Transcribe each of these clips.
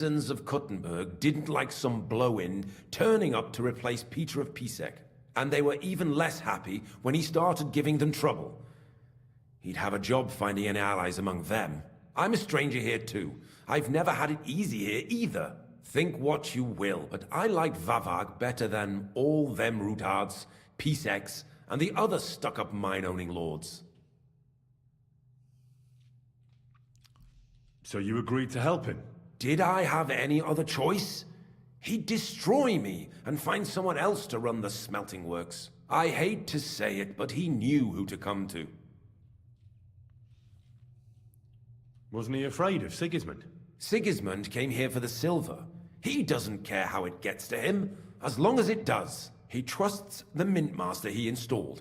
citizens of Kuttenberg didn't like some blow-in turning up to replace Peter of Pisek, and they were even less happy when he started giving them trouble. He'd have a job finding any allies among them. I'm a stranger here too. I've never had it easy here either. Think what you will, but I like Vavak better than all them Rutards, Piseks, and the other stuck-up mine-owning lords. So you agreed to help him? Did I have any other choice? He'd destroy me and find someone else to run the smelting works. I hate to say it, but he knew who to come to. Wasn't he afraid of Sigismund? Sigismund came here for the silver. He doesn't care how it gets to him, as long as it does. He trusts the mint master he installed,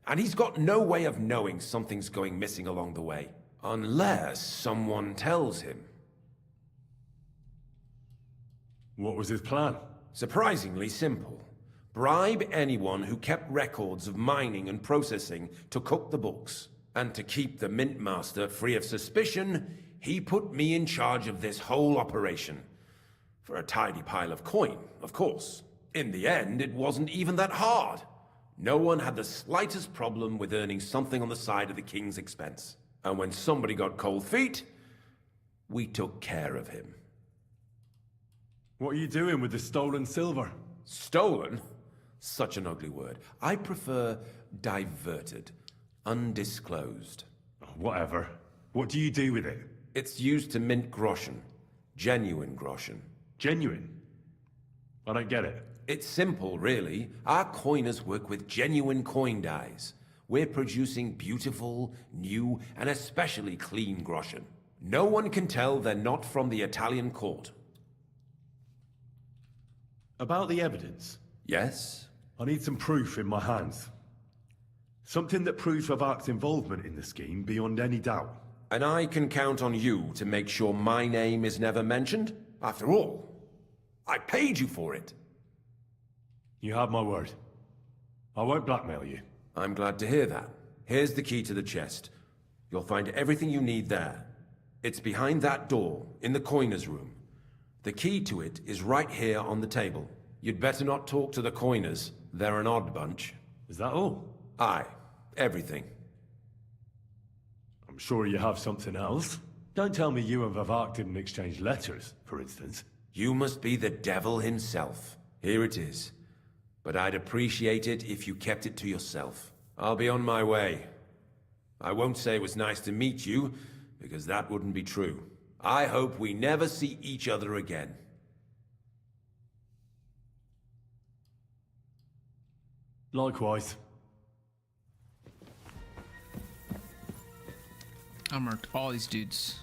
and he's got no way of knowing something's going missing along the way. Unless someone tells him. What was his plan? Surprisingly simple. Bribe anyone who kept records of mining and processing to cook the books. And to keep the mint master free of suspicion, he put me in charge of this whole operation. For a tidy pile of coin, of course. In the end, it wasn't even that hard. No one had the slightest problem with earning something on the side of the king's expense. And when somebody got cold feet, we took care of him. What are you doing with the stolen silver? Stolen? Such an ugly word. I prefer diverted. Undisclosed. Whatever. What do you do with it? It's used to mint groschen. Genuine groschen. Genuine? I don't get it. It's simple, really. Our coiners work with genuine coin dyes. We're producing beautiful, new, and especially clean groschen. No one can tell they're not from the Italian court. About the evidence? Yes? I need some proof in my hands. Something that proves Vavak's involvement in the scheme beyond any doubt. And I can count on you to make sure my name is never mentioned? After all, I paid you for it. You have my word. I won't blackmail you. I'm glad to hear that. Here's the key to the chest. You'll find everything you need there. It's behind that door, in the coiner's room. The key to it is right here on the table. You'd better not talk to the coiners. They're an odd bunch. Is that all? Aye. Everything. I'm sure you have something else. Don't tell me you and Vavak didn't exchange letters, for instance. You must be the devil himself. Here it is. But I'd appreciate it if you kept it to yourself. I'll be on my way. I won't say it was nice to meet you, because that wouldn't be true. I hope we never see each other again. Likewise. I marked all these dudes.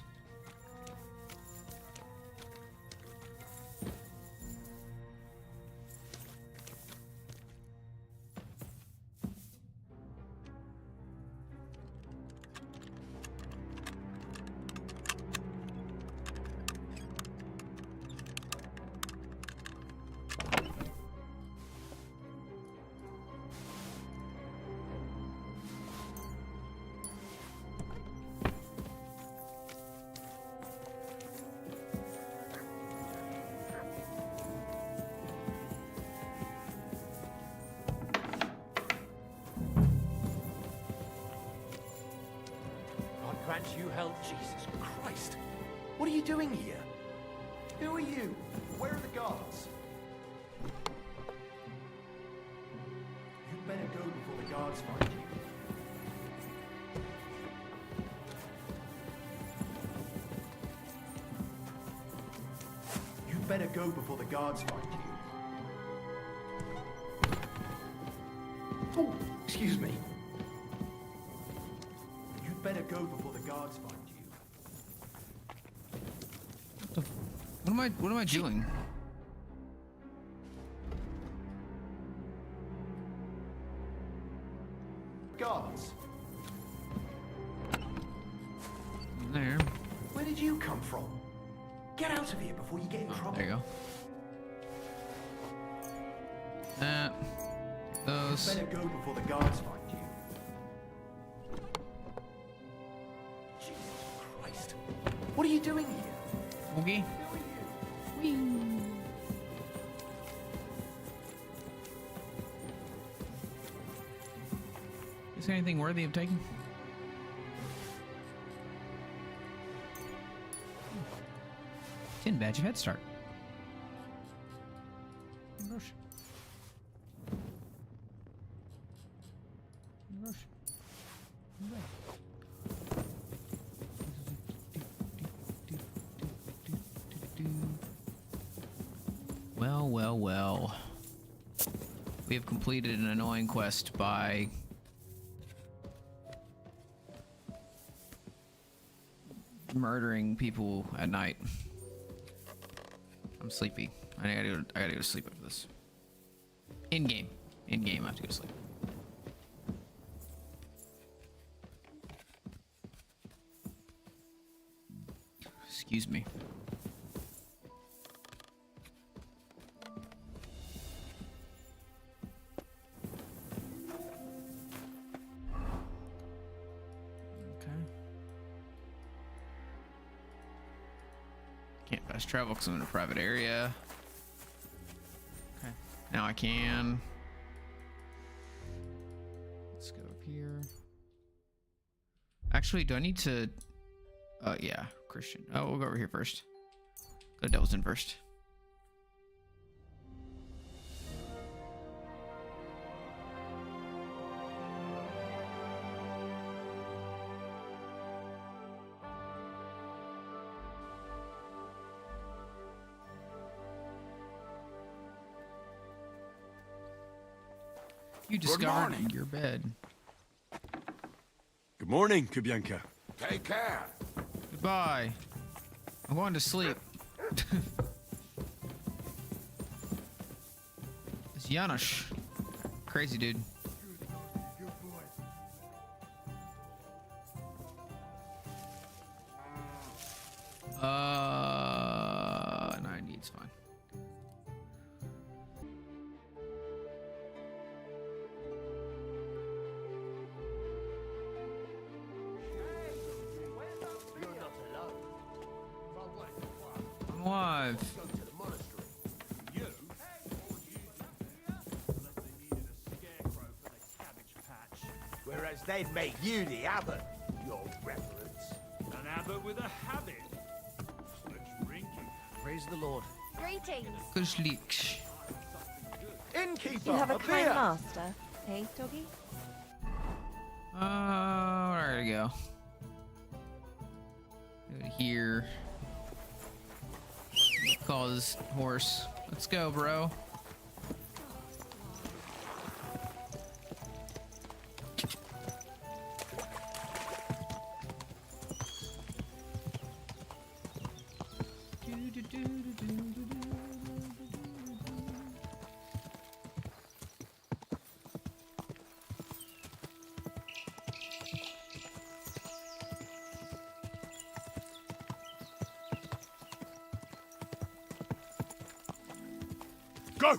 Grant you help, Jesus Christ. What are you doing here? Who are you? Where are the guards? You'd better go before the guards find you. You'd better go before the guards find you. Oh, excuse me. Better go before the guards find you. What am I doing? Guards. There. Where did you come from? Get out of here before you get in trouble. There you go. Those. You better go before the guards find you. Jesus Christ. What are you doing here? Okay. Who are you? Is there anything worthy of taking? Tin badge of Head Start. Rush. Rush. Well, well, well. We have completed an annoying quest by murdering people at night. I'm sleepy. I gotta go to sleep after this. In game, I have to go to sleep. Excuse me. Okay. Can't fast travel because I'm in a private area. Okay. Now I can. Let's go up here. Actually, do I need to... yeah, Christian. Oh, we'll go over here first. Go to Devil's Den first. You discovered your bed. Good morning, Kubianka. Take care. Goodbye. I'm going to sleep. It's Janusz. Crazy dude. No, it's fine. I'm alive. Whereas they'd make you the abbot, your reverence. An abbot with a habit. A drinking. Praise the Lord. Greetings. Good sleep. Innkeeper, You have a a kind beer. master, hey, doggy? Where to go? Go to here. Call this horse. Let's go, bro. Go!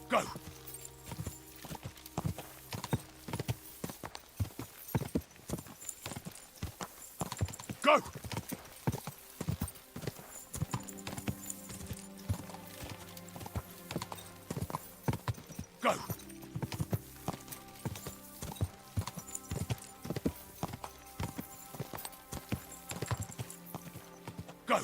Go! Go! Go! Go!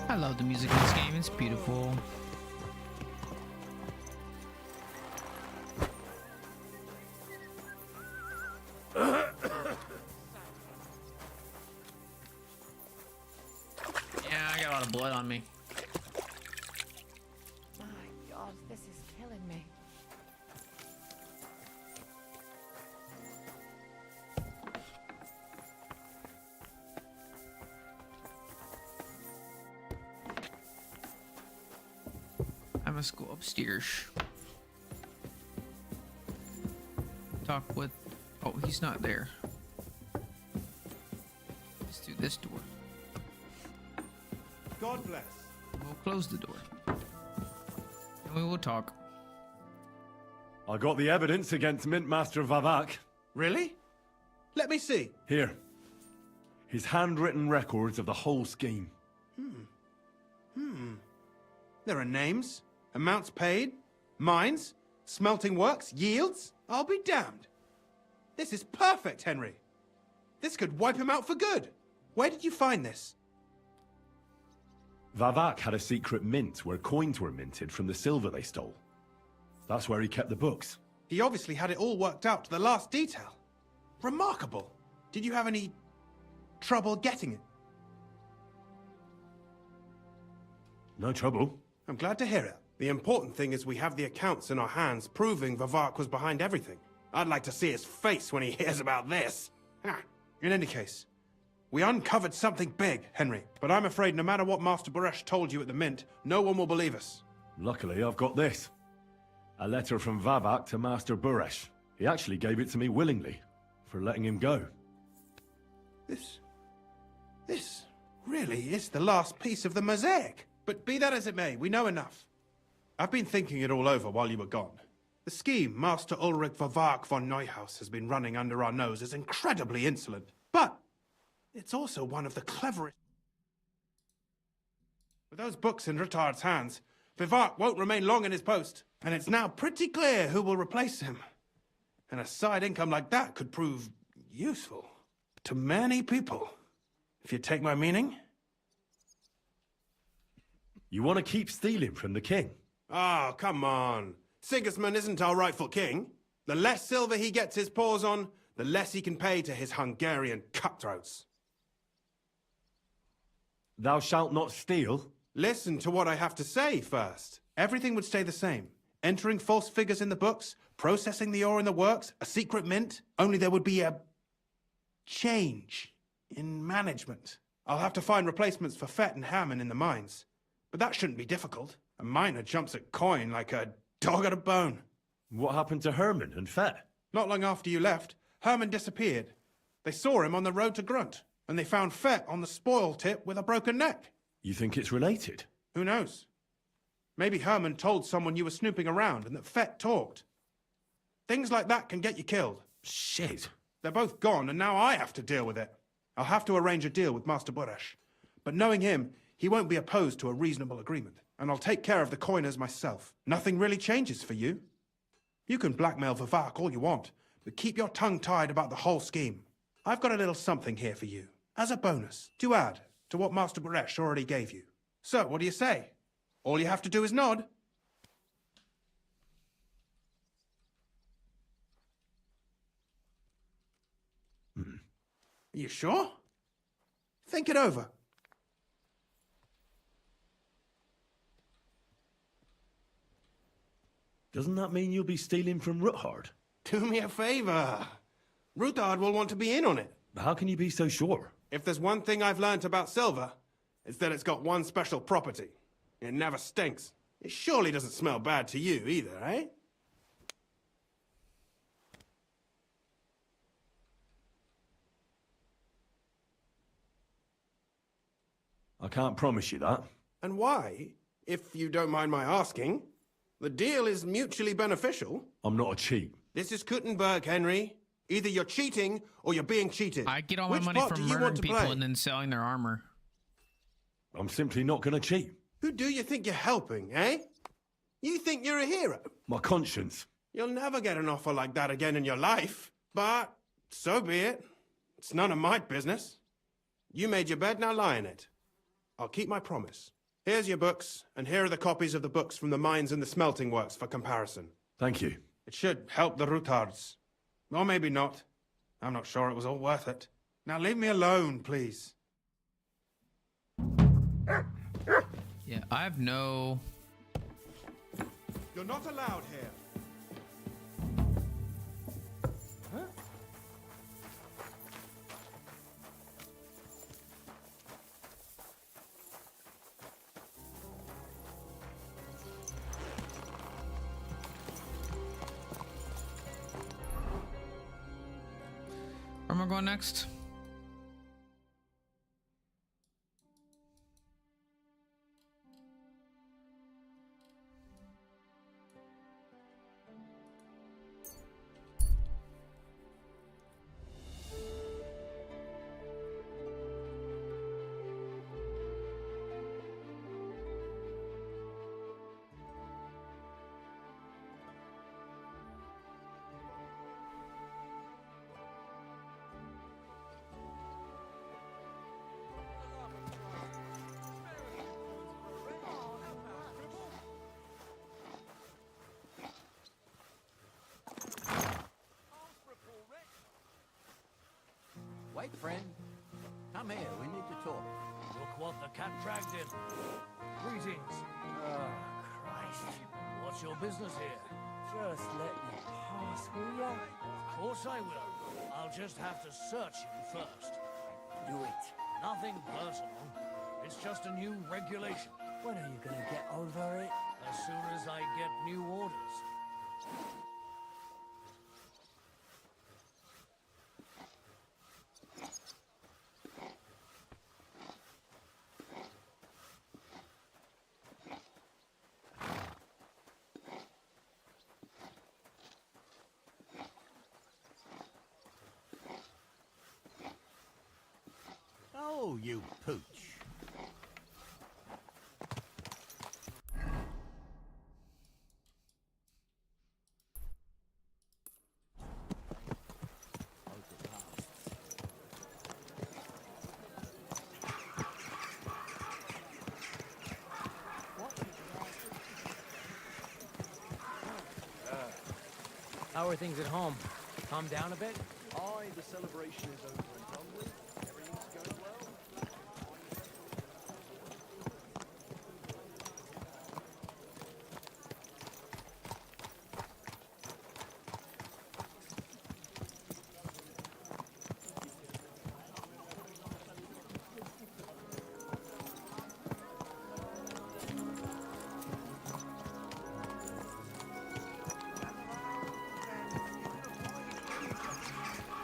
I love the music in this game. It's beautiful. Yeah, I got a lot of blood on me. My God, this is killing me. Let's go upstairs. Talk with... Oh, he's not there. Let's do this door. God bless. We'll close the door. And we will talk. I got the evidence against Mint Master Vavak. Really? Let me see. Here. His handwritten records of the whole scheme. There are names, amounts paid, mines, smelting works, yields. I'll be damned. This is perfect, Henry. This could wipe him out for good. Where did you find this? Vavak had a secret mint where coins were minted from the silver they stole. That's where he kept the books. He obviously had it all worked out to the last detail. Remarkable. Did you have any trouble getting it? No trouble. I'm glad to hear it. The important thing is we have the accounts in our hands proving Vavak was behind everything. I'd like to see his face when he hears about this. In any case, we uncovered something big, Henry. But I'm afraid no matter what Master Baresh told you at the Mint, no one will believe us. Luckily, I've got this. A letter from Vavak to Master Baresh. He actually gave it to me willingly, for letting him go. This really is the last piece of the mosaic. But be that as it may, we know enough. I've been thinking it all over while you were gone. The scheme Master Ulrich Vavak von Neuhaus has been running under our nose is incredibly insolent. But it's also one of the cleverest. With those books in Rittard's hands, Vavak won't remain long in his post. And it's now pretty clear who will replace him. And a side income like that could prove useful to many people. If you take my meaning. You want to keep stealing from the king? Oh, come on. Sigismund isn't our rightful king. The less silver he gets his paws on, the less he can pay to his Hungarian cutthroats. Thou shalt not steal? Listen to what I have to say first. Everything would stay the same. Entering false figures in the books, processing the ore in the works, a secret mint, only there would be a change in management. I'll have to find replacements for Fett and Hammond in the mines. But that shouldn't be difficult. A miner jumps at coin like a dog at a bone. What happened to Herman and Fett? Not long after you left, Herman disappeared. They saw him on the road to Grunt, and they found Fett on the spoil tip with a broken neck. You think it's related? Who knows? Maybe Herman told someone you were snooping around and that Fett talked. Things like that can get you killed. Shit. They're both gone, and now I have to deal with it. I'll have to arrange a deal with Master Boresh. But knowing him, he won't be opposed to a reasonable agreement. And I'll take care of the coiners myself. Nothing really changes for you. You can blackmail Vavak all you want, but keep your tongue tied about the whole scheme. I've got a little something here for you, as a bonus, to add to what Master Baresh already gave you. So, what do you say? All you have to do is nod. Are you sure? Think it over. Doesn't that mean you'll be stealing from Ruthard? Do me a favor. Ruthard will want to be in on it. How can you be so sure? If there's one thing I've learnt about silver, it's that it's got one special property. It never stinks. It surely doesn't smell bad to you either, eh? I can't promise you that. And why, if you don't mind my asking? The deal is mutually beneficial. I'm not a cheat. This is Kuttenberg, Henry. Either you're cheating or you're being cheated. I get all Which my money part from do you want murdering to people play? and then selling their armor. I'm simply not going to cheat. Who do you think you're helping, eh? You think you're a hero? My conscience. You'll never get an offer like that again in your life. But so be it. It's none of my business. You made your bed, now lie in it. I'll keep my promise. Here's your books, and here are the copies of the books from the mines and the smelting works for comparison. Thank you. It should help the Rutards. Or maybe not. I'm not sure it was all worth it. Now leave me alone, please. Yeah, I have no... You're not allowed here. am I going next? Wait, friend. Come here, we need to talk. Look what the cat dragged in. Greetings. Oh, Christ. What's your business here? Just let me pass, will ya? Of course I will. I'll just have to search you first. Do it. Nothing personal. It's just a new regulation. When are you gonna get over it? As soon as I get new orders. Oh, you pooch. How are things at home? Calm down a bit? Aye, the celebration is over and done with. Everything's going well.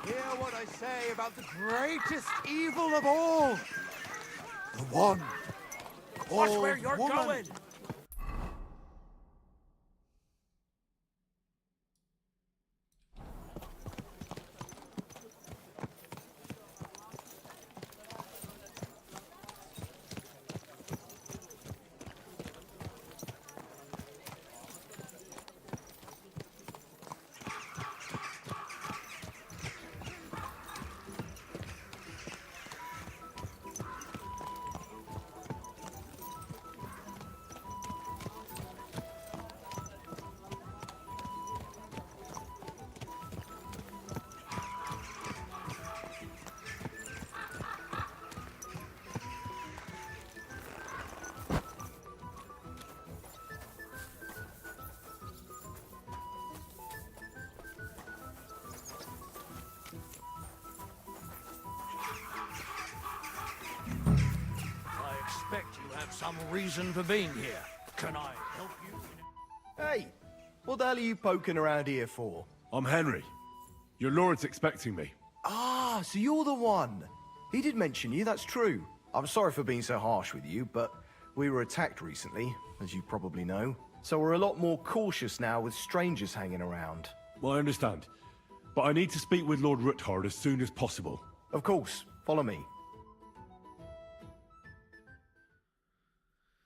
Hear what I say about the greatest evil of all. The one. Watch where you're woman. going! I expect you have some reason for being here. Can I help you? Hey, what the hell are you poking around here for? I'm Henry. Your lord's expecting me. Ah, so you're the one. He did mention you, that's true. I'm sorry for being so harsh with you, but we were attacked recently, as you probably know. So we're a lot more cautious now with strangers hanging around. Well, I understand. But I need to speak with Lord Ruthard as soon as possible. Of course, follow me.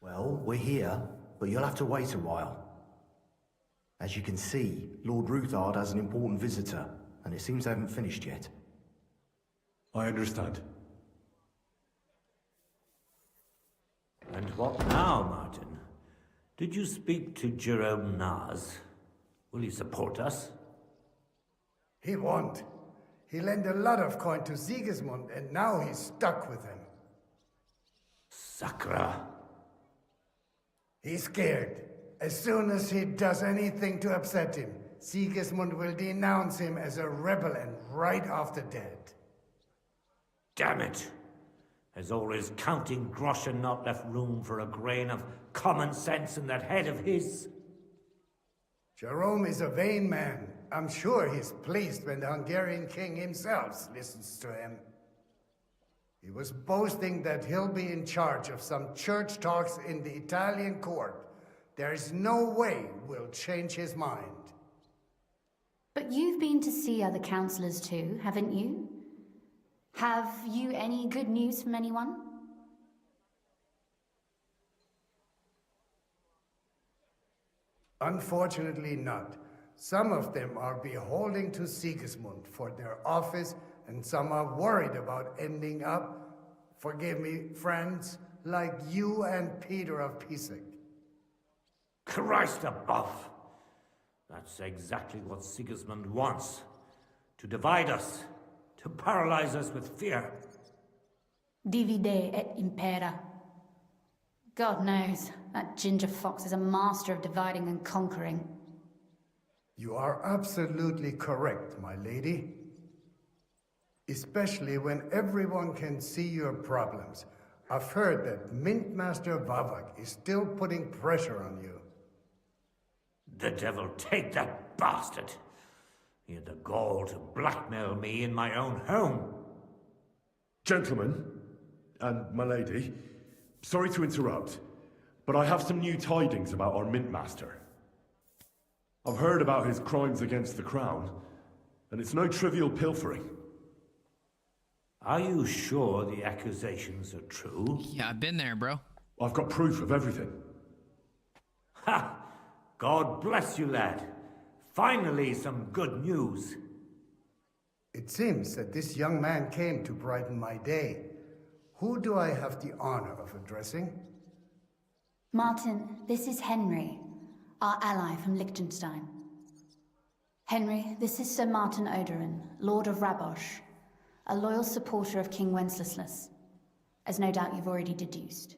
Well, we're here, but you'll have to wait a while. As you can see, Lord Ruthard has an important visitor, and it seems they haven't finished yet. I understand. And what now, Martin? Did you speak to Jerome Naz? Will he support us? He won't. He lent a lot of coin to Sigismund, and now he's stuck with him. Sakra. He's scared. As soon as he does anything to upset him, Sigismund will denounce him as a rebel and right after dead. Damn it! Has all his counting groschen not left room for a grain of common sense in that head of his? Jerome is a vain man. I'm sure he's pleased when the Hungarian king himself listens to him. He was boasting that he'll be in charge of some church talks in the Italian court. There is no way we'll change his mind. But you've been to see other councillors too, haven't you? Have you any good news from anyone? Unfortunately not. Some of them are beholden to Sigismund for their office, and some are worried about ending up, forgive me, friends, like you and Peter of Pisek. Christ above! That's exactly what Sigismund wants. To divide us. To paralyze us with fear. Divide et impera. God knows, that ginger fox is a master of dividing and conquering. You are absolutely correct, my lady. Especially when everyone can see your problems. I've heard that Mint Master Vavak is still putting pressure on you. The devil take that bastard! He had the gall to blackmail me in my own home. Gentlemen, and my lady, sorry to interrupt, but I have some new tidings about our Mint Master. I've heard about his crimes against the Crown, and it's no trivial pilfering. Are you sure the accusations are true? Yeah, I've been there, bro. I've got proof of everything. Ha! God bless you, lad. Finally, some good news. It seems that this young man came to brighten my day. Who do I have the honor of addressing? Martin, this is Henry, our ally from Liechtenstein. Henry, this is Sir Martin Odoran, Lord of Rabosh, a loyal supporter of King Wenceslas, as no doubt you've already deduced.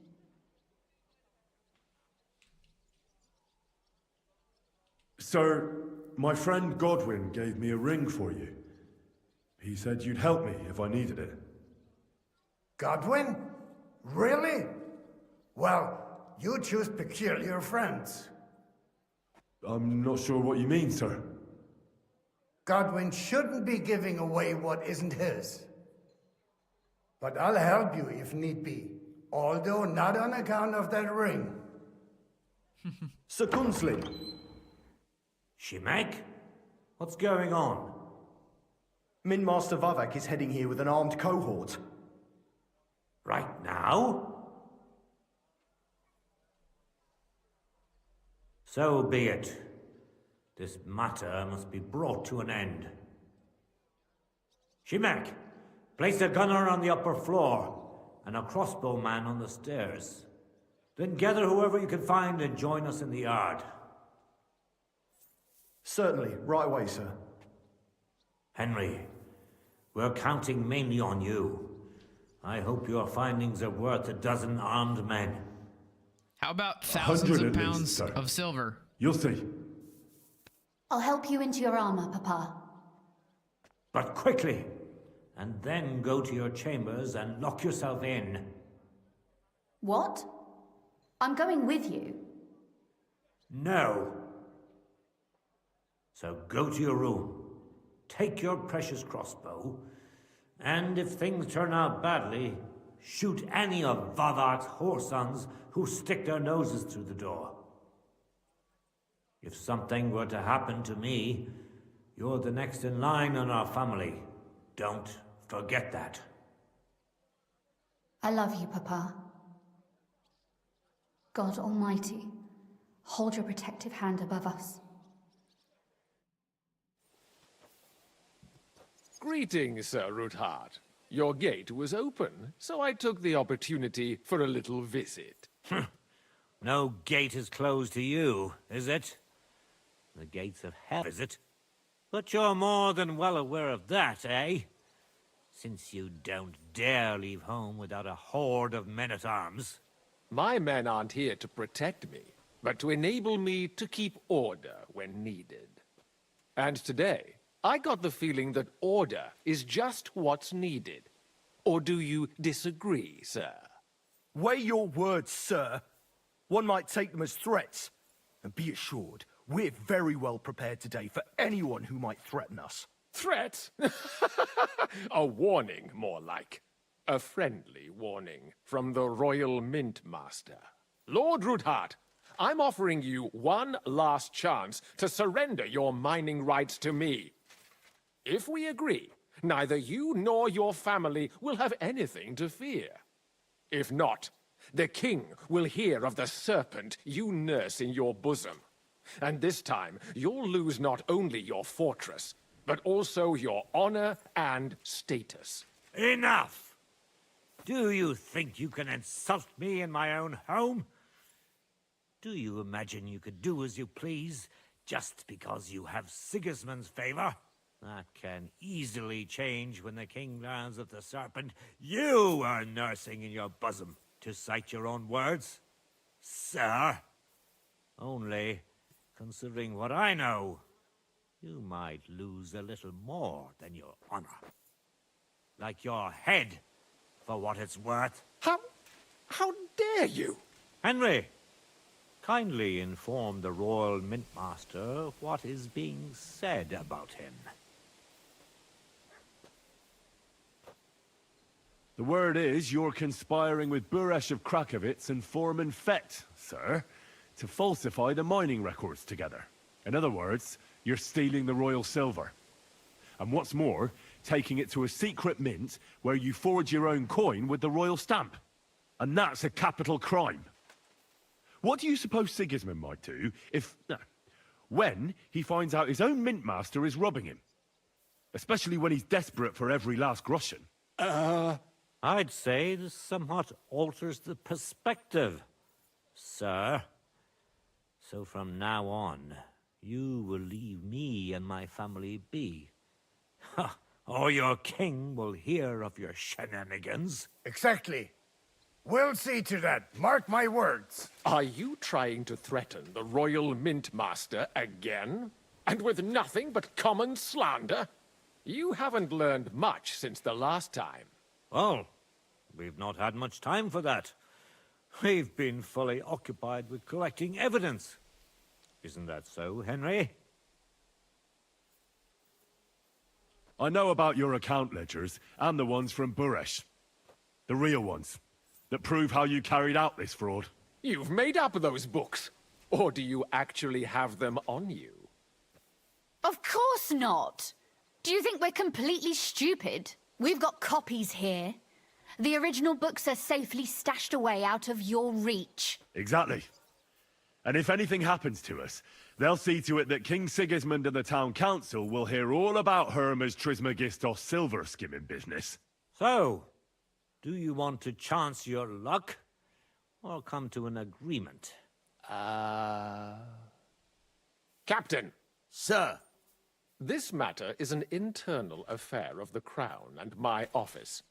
Sir, my friend Godwin gave me a ring for you. He said you'd help me if I needed it. Godwin? Really? Well, you choose peculiar friends. I'm not sure what you mean, sir. Godwin shouldn't be giving away what isn't his. But I'll help you if need be, although not on account of that ring. Sir Gunslin. Shimek? What's going on? Mint Master Vavak is heading here with an armed cohort. Right now? So be it. This matter must be brought to an end. Shimek, place a gunner on the upper floor and a crossbowman on the stairs. Then gather whoever you can find and join us in the yard. Certainly, right away, sir. Henry, we're counting mainly on you. I hope your findings are worth a dozen armed men. How about thousands of pounds least, of silver? You'll see. I'll help you into your armor, Papa. But quickly, and then go to your chambers and lock yourself in. What? I'm going with you. No. So go to your room, take your precious crossbow, and if things turn out badly, shoot any of Vavak's whoresons who stick their noses through the door. If something were to happen to me, you're the next in line in our family. Don't forget that. I love you, Papa. God Almighty, hold your protective hand above us. Greetings, Sir Ruthard. Your gate was open, so I took the opportunity for a little visit. No gate is closed to you, is it? The gates of hell, is it? But you're more than well aware of that, eh? Since you don't dare leave home without a horde of men-at-arms. My men aren't here to protect me, but to enable me to keep order when needed. And today, I got the feeling that order is just what's needed. Or do you disagree, sir? Weigh your words, sir. One might take them as threats. And be assured, We're very well prepared today for anyone who might threaten us. Threat? A warning, more like. A friendly warning from the Royal Mint Master. Lord Rudhart, I'm offering you one last chance to surrender your mining rights to me. If we agree, neither you nor your family will have anything to fear. If not, the king will hear of the serpent you nurse in your bosom. And this time, you'll lose not only your fortress, but also your honor and status. Enough! Do you think you can insult me in my own home? Do you imagine you could do as you please just because you have Sigismund's favor? That can easily change when the king learns of the serpent you are nursing in your bosom, to cite your own words, sir. Only, considering what I know, you might lose a little more than your honor. Like your head, for what it's worth. How dare you? Henry, kindly inform the Royal Mintmaster what is being said about him. The word is you're conspiring with Buresh of Krakowitz and Foreman Fett, sir, to falsify the mining records together. In other words, you're stealing the royal silver. And what's more, taking it to a secret mint where you forge your own coin with the royal stamp. And that's a capital crime. What do you suppose Sigismund might do if... when he finds out his own mint master is robbing him? Especially when he's desperate for every last groschen. I'd say this somewhat alters the perspective, sir. So from now on, you will leave me and my family be. Or your king will hear of your shenanigans. Exactly. We'll see to that. Mark my words. Are you trying to threaten the Royal Mint Master again? And with nothing but common slander? You haven't learned much since the last time. Well, we've not had much time for that. We've been fully occupied with collecting evidence. Isn't that so, Henry? I know about your account ledgers, and the ones from Buresh. The real ones, that prove how you carried out this fraud. You've made up those books. Or do you actually have them on you? Of course not! Do you think we're completely stupid? We've got copies here. The original books are safely stashed away out of your reach. Exactly. And if anything happens to us, they'll see to it that King Sigismund and the town council will hear all about Hermes Trismegistos silver skimming business. So, do you want to chance your luck, or come to an agreement? Captain! Sir. This matter is an internal affair of the Crown and my office.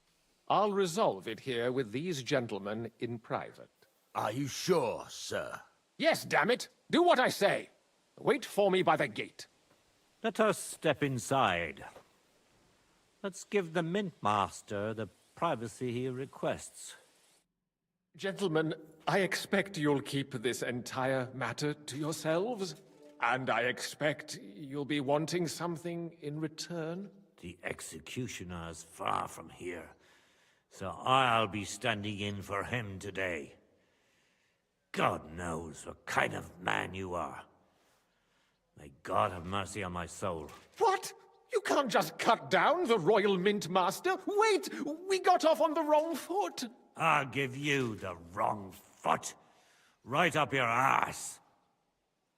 I'll resolve it here with these gentlemen in private. Are you sure, sir? Yes, damn it! Do what I say! Wait for me by the gate. Let us step inside. Let's give the Mint Master the privacy he requests. Gentlemen, I expect you'll keep this entire matter to yourselves. And I expect you'll be wanting something in return? The executioner's far from here, so I'll be standing in for him today. God knows what kind of man you are. May God have mercy on my soul. What? You can't just cut down the Royal Mint Master? Wait! We got off on the wrong foot! I'll give you the wrong foot. Right up your ass.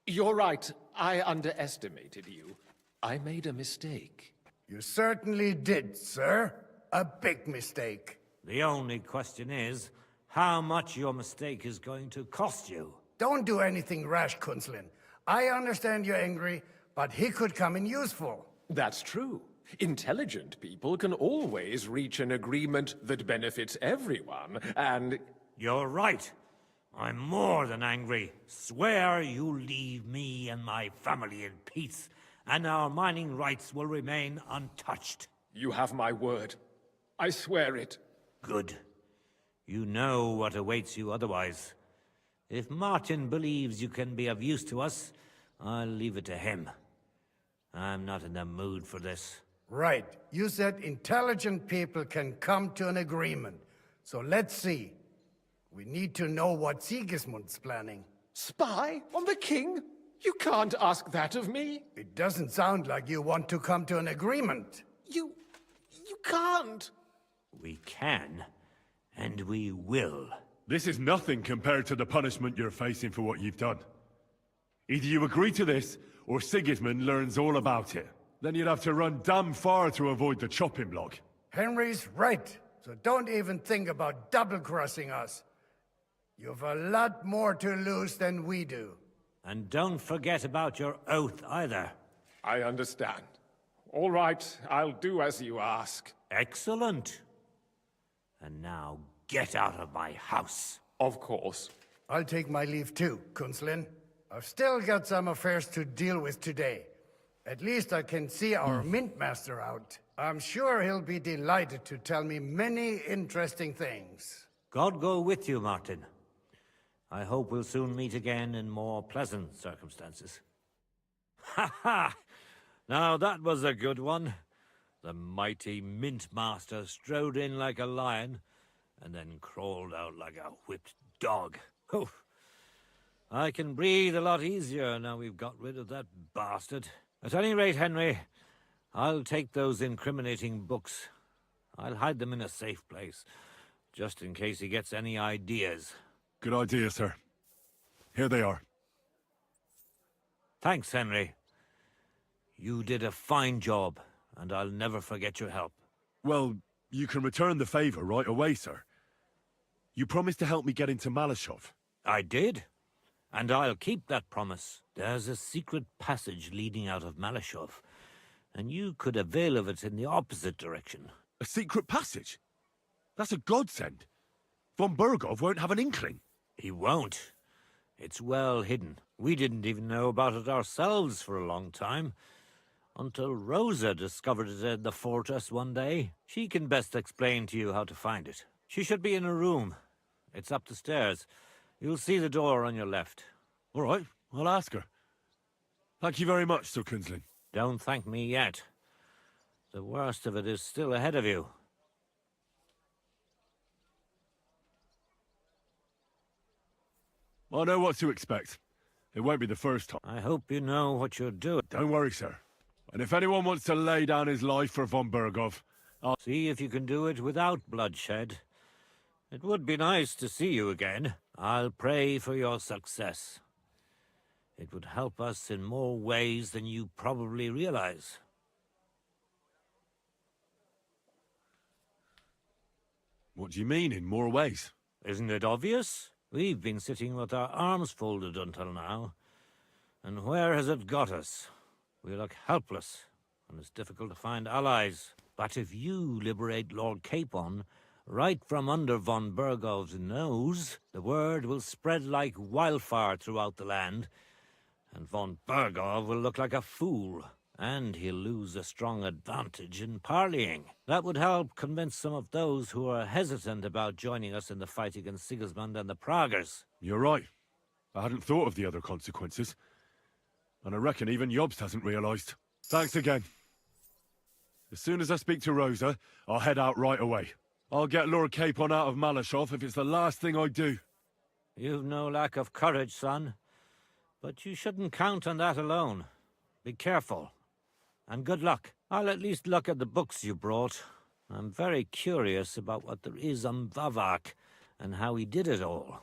You're right. I underestimated you. I made a mistake. You certainly did, sir. A big mistake. The only question is, how much your mistake is going to cost you. Don't do anything rash, Kunslin. I understand you're angry, but he could come in useful. That's true. Intelligent people can always reach an agreement that benefits everyone, and... You're right. I'm more than angry. Swear you leave me and my family in peace, and our mining rights will remain untouched. You have my word. I swear it. Good. You know what awaits you otherwise. If Martin believes you can be of use to us, I'll leave it to him. I'm not in the mood for this. Right. You said intelligent people can come to an agreement. So let's see. We need to know what Sigismund's planning. Spy on the king? You can't ask that of me. It doesn't sound like you want to come to an agreement. You can't. We can, and we will. This is nothing compared to the punishment you're facing for what you've done. Either you agree to this, or Sigismund learns all about it. Then you'd have to run damn far to avoid the chopping block. Henry's right. So don't even think about double-crossing us. You've a lot more to lose than we do. And don't forget about your oath either. I understand. All right, I'll do as you ask. Excellent. And now get out of my house. Of course. I'll take my leave too, Kunslin. I've still got some affairs to deal with today. At least I can see our Mint Master out. I'm sure he'll be delighted to tell me many interesting things. God go with you, Martin. I hope we'll soon meet again in more pleasant circumstances. Ha ha! Now that was a good one. The mighty Mint Master strode in like a lion, and then crawled out like a whipped dog. Oof. I can breathe a lot easier now we've got rid of that bastard. At any rate, Henry, I'll take those incriminating books. I'll hide them in a safe place, just in case he gets any ideas. Good idea, sir. Here they are. Thanks, Henry. You did a fine job, and I'll never forget your help. Well, you can return the favor right away, sir. You promised to help me get into Malashov. I did, and I'll keep that promise. There's a secret passage leading out of Malashov, and you could avail of it in the opposite direction. A secret passage? That's a godsend. Von Burgov won't have an inkling. He won't. It's well hidden. We didn't even know about it ourselves for a long time, until Rosa discovered it in the fortress one day. She can best explain to you how to find it. She should be in a room. It's up the stairs. You'll see the door on your left. All right, I'll ask her. Thank you very much, Sir Kunslin. Don't thank me yet. The worst of it is still ahead of you. I know what to expect. It won't be the first time. I hope you know what you're doing. Don't worry, sir. And if anyone wants to lay down his life for von Burgov, I'll see if you can do it without bloodshed. It would be nice to see you again. I'll pray for your success. It would help us in more ways than you probably realize. What do you mean, in more ways? Isn't it obvious? We've been sitting with our arms folded until now. And where has it got us? We look helpless, and it's difficult to find allies. But if you liberate Lord Capon, right from under von Burgov's nose, the word will spread like wildfire throughout the land, and von Burgov will look like a fool, and he'll lose a strong advantage in parleying. That would help convince some of those who are hesitant about joining us in the fight against Sigismund and the Praguers. You're right. I hadn't thought of the other consequences. And I reckon even Jobst hasn't realized. Thanks again. As soon as I speak to Rosa, I'll head out right away. I'll get Lord Capon out of Malashov if it's the last thing I do. You've no lack of courage, son. But you shouldn't count on that alone. Be careful. And good luck. I'll at least look at the books you brought. I'm very curious about what there is on Vavak and how he did it all.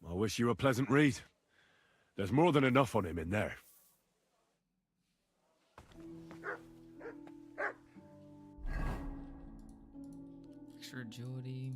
I wish you a pleasant read. There's more than enough on him in there. Extra agility.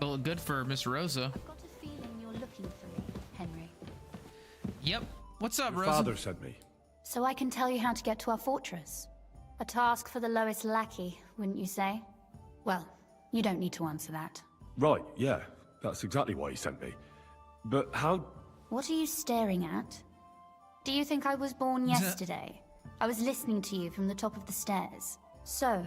Well, good for Miss Rosa. I've got a feeling you're looking for me, Henry. Yep. What's up, Your Rosa? father sent me. So I can tell you how to get to our fortress. A task for the lowest lackey, wouldn't you say? Well, you don't need to answer that. Right, yeah. That's exactly why he sent me. But how... What are you staring at? Do you think I was born yesterday? I was listening to you from the top of the stairs. So,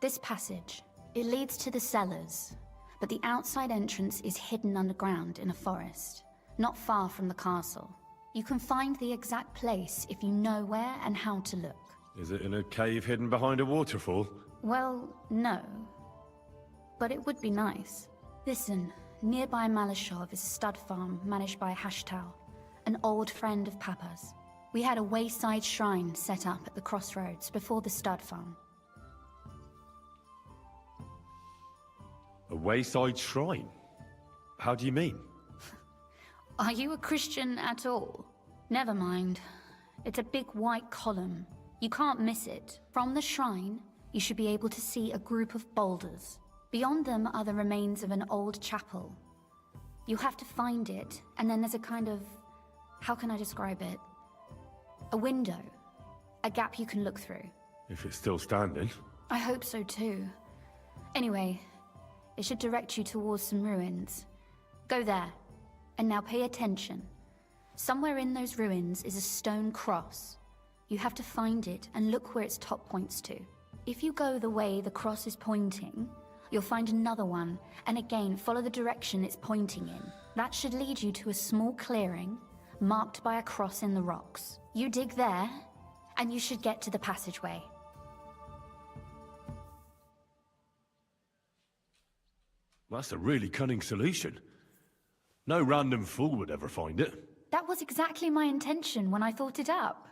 this passage, it leads to the cellars, but the outside entrance is hidden underground in a forest, not far from the castle. You can find the exact place if you know where and how to look. Is it in a cave hidden behind a waterfall? Well, no. But it would be nice. Listen, nearby Malashov is a stud farm managed by Hashtal, an old friend of Papa's. We had a wayside shrine set up at the crossroads before the stud farm. A wayside shrine? How do you mean? Are you a Christian at all? Never mind. It's a big white column. You can't miss it. From the shrine, you should be able to see a group of boulders. Beyond them are the remains of an old chapel. You have to find it, and then there's a kind of... how can I describe it? A window. A gap you can look through. If it's still standing. I hope so too. Anyway, it should direct you towards some ruins. Go there. And now pay attention. Somewhere in those ruins is a stone cross. You have to find it and look where its top points to. If you go the way the cross is pointing, you'll find another one, and again follow the direction it's pointing in. That should lead you to a small clearing, marked by a cross in the rocks. You dig there, and you should get to the passageway. That's a really cunning solution. No random fool would ever find it. That was exactly my intention when I thought it up.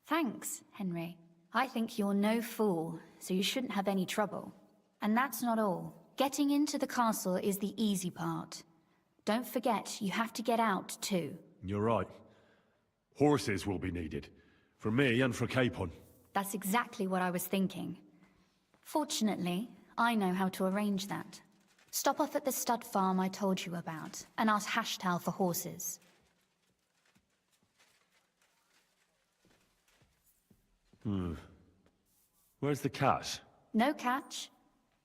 Thanks, Henry. I think you're no fool, so you shouldn't have any trouble. And that's not all. Getting into the castle is the easy part. Don't forget, you have to get out too. You're right. Horses will be needed. For me and for Capon. That's exactly what I was thinking. Fortunately, I know how to arrange that. Stop off at the stud farm I told you about, and ask Hashtal for horses. Where's the catch? No catch.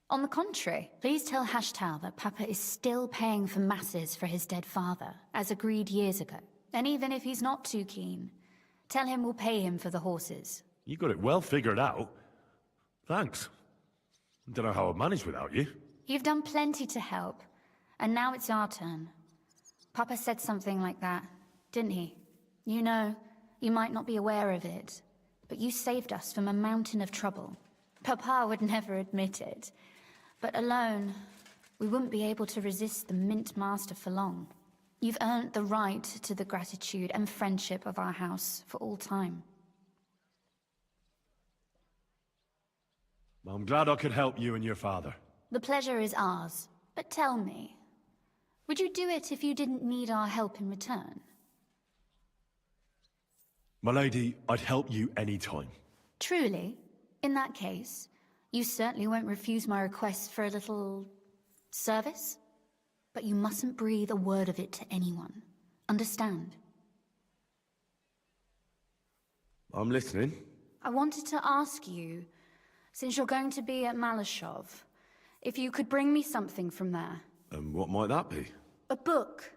On the contrary, please tell Hashtal that Papa is still paying for masses for his dead father, as agreed years ago. And even if he's not too keen, tell him we'll pay him for the horses. You got it well figured out. Thanks. Don't know how I'd manage without you. You've done plenty to help, and now it's our turn. Papa said something like that, didn't he? You know, you might not be aware of it, but you saved us from a mountain of trouble. Papa would never admit it, but alone, we wouldn't be able to resist the Mint Master for long. You've earned the right to the gratitude and friendship of our house for all time. I'm glad I could help you and your father. The pleasure is ours, but tell me, would you do it if you didn't need our help in return? My lady, I'd help you any time. Truly? In that case, you certainly won't refuse my request for a little... service? But you mustn't breathe a word of it to anyone. Understand? I'm listening. I wanted to ask you, since you're going to be at Malashov, if you could bring me something from there. And what might that be? A book.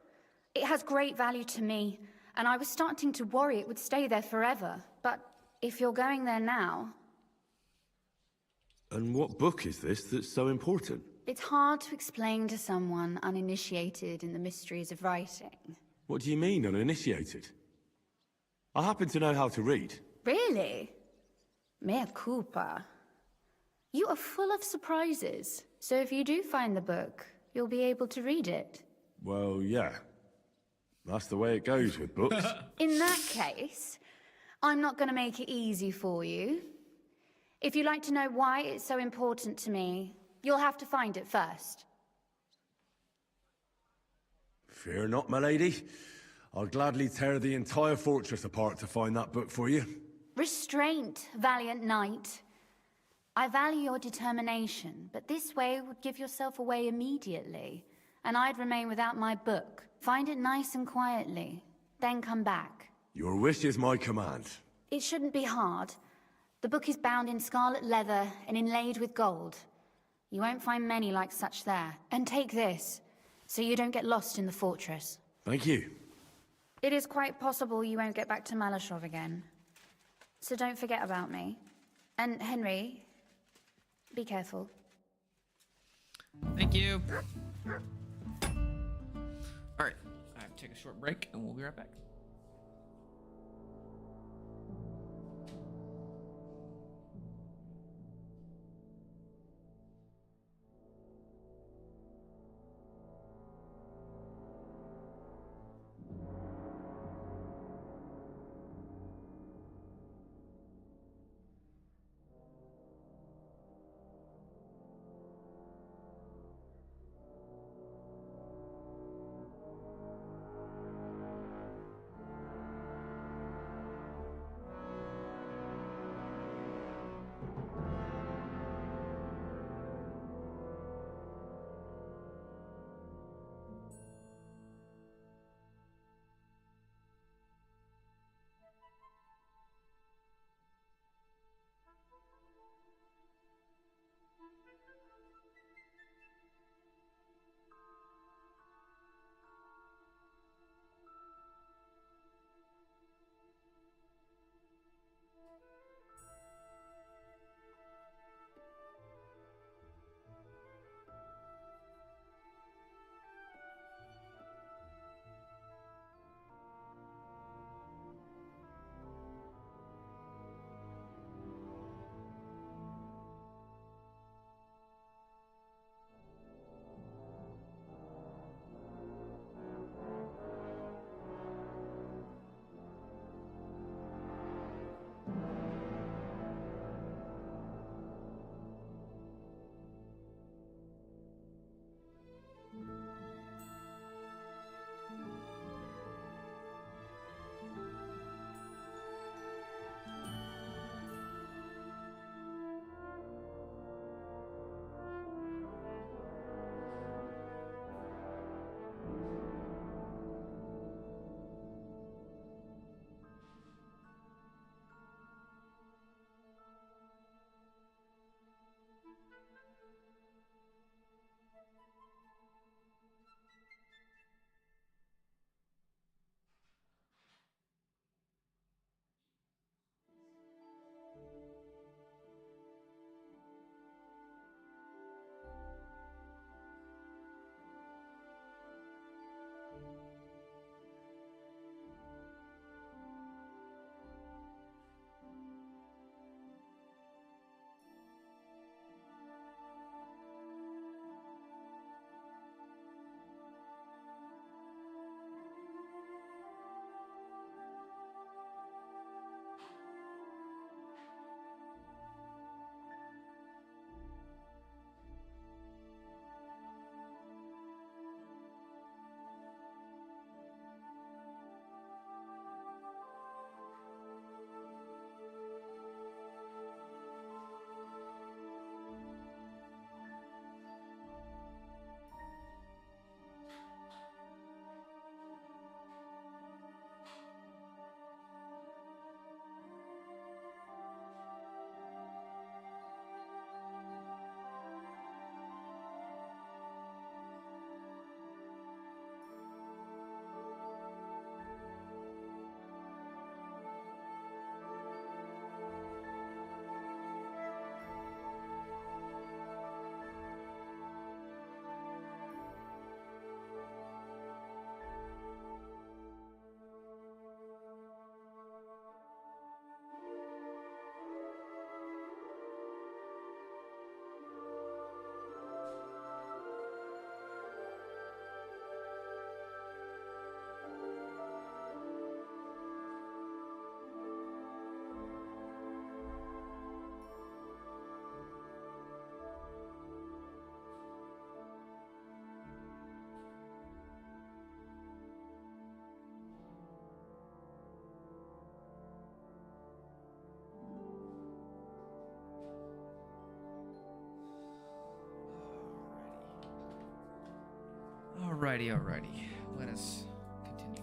It has great value to me, and I was starting to worry it would stay there forever. But if you're going there now... And what book is this that's so important? It's hard to explain to someone uninitiated in the mysteries of writing. What do you mean, uninitiated? I happen to know how to read. Really? Mea culpa. You are full of surprises. So if you do find the book, you'll be able to read it. Well, yeah. That's the way it goes with books. In that case, I'm not going to make it easy for you. If you'd like to know why it's so important to me, you'll have to find it first. Fear not, my lady. I'll gladly tear the entire fortress apart to find that book for you. Restraint, valiant knight. I value your determination, but this way would give yourself away immediately, and I'd remain without my book. Find it nice and quietly, then come back. Your wish is my command. It shouldn't be hard. The book is bound in scarlet leather and inlaid with gold. You won't find many like such there. And take this, so you don't get lost in the fortress. Thank you. It is quite possible you won't get back to Malashov again. So don't forget about me. And Henry, be careful. Thank you. All right, I have to take a short break, and we'll be right back. Alrighty. Let us continue.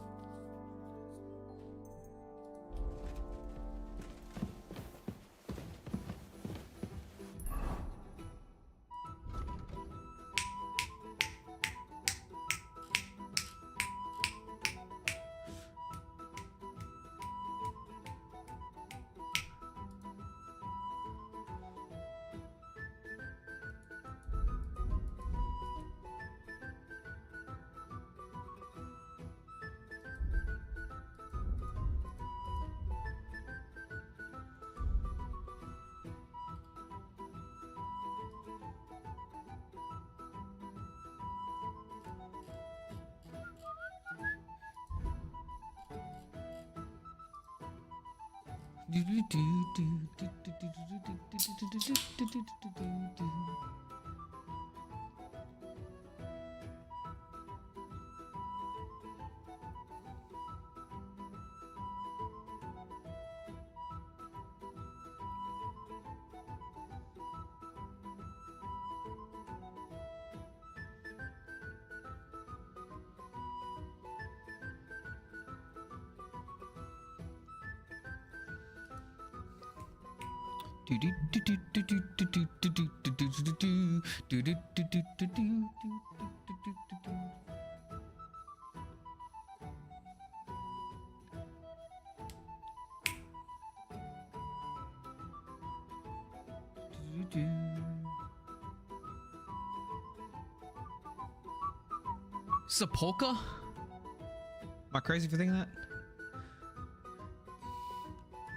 Sepulka? Am I crazy for thinking that?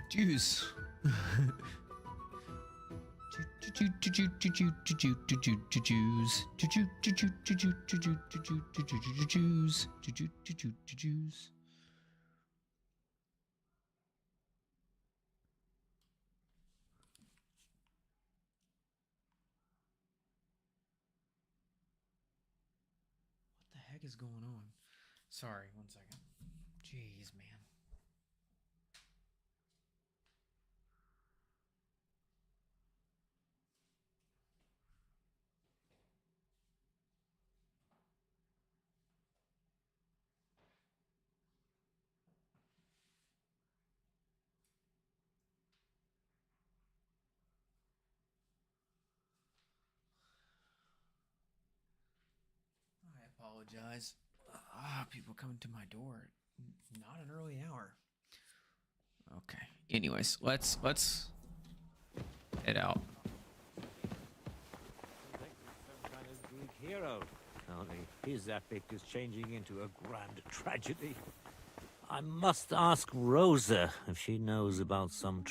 Jews. Jews. What the heck is going on? Sorry, 1 second. Jeez, man. I apologize. People coming to my door. Not an early hour. Okay. Anyways, let's head out. Some kind of Greek hero. Only his epic is changing into a grand tragedy. I must ask Rosa if she knows about some.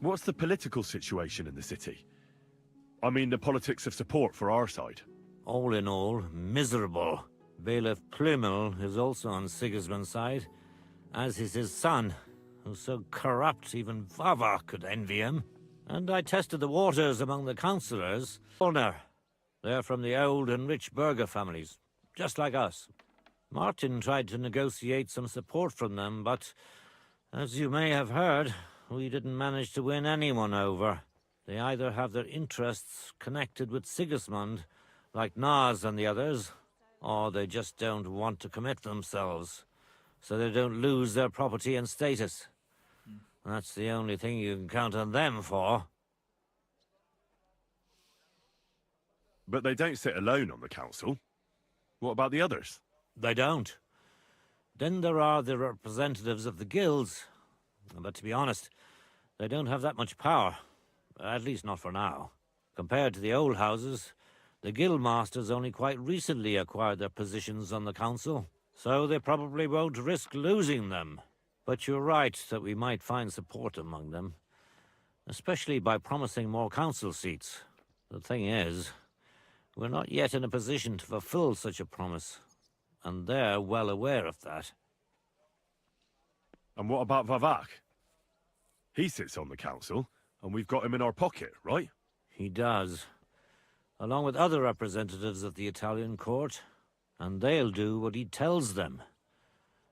What's the political situation in the city? I mean, the politics of support for our side. All in all, miserable. Bailiff Plymel is also on Sigismund's side, as is his son, who's so corrupt even Vavak could envy him. And I tested the waters among the councillors. Honor. They're from the old and rich burgher families, just like us. Martin tried to negotiate some support from them, but as you may have heard, we didn't manage to win anyone over. They either have their interests connected with Sigismund, like Nars and the others, or they just don't want to commit themselves, so they don't lose their property and status. That's the only thing you can count on them for. But they don't sit alone on the council. What about the others? They don't. Then there are the representatives of the guilds, but to be honest, they don't have that much power. At least not for now. Compared to the old houses, the guild masters only quite recently acquired their positions on the council, so they probably won't risk losing them. But you're right that we might find support among them, especially by promising more council seats. The thing is, we're not yet in a position to fulfill such a promise, and they're well aware of that. And what about Vavak? He sits on the council, and we've got him in our pocket, right? He does, along with other representatives of the Italian court, and they'll do what he tells them.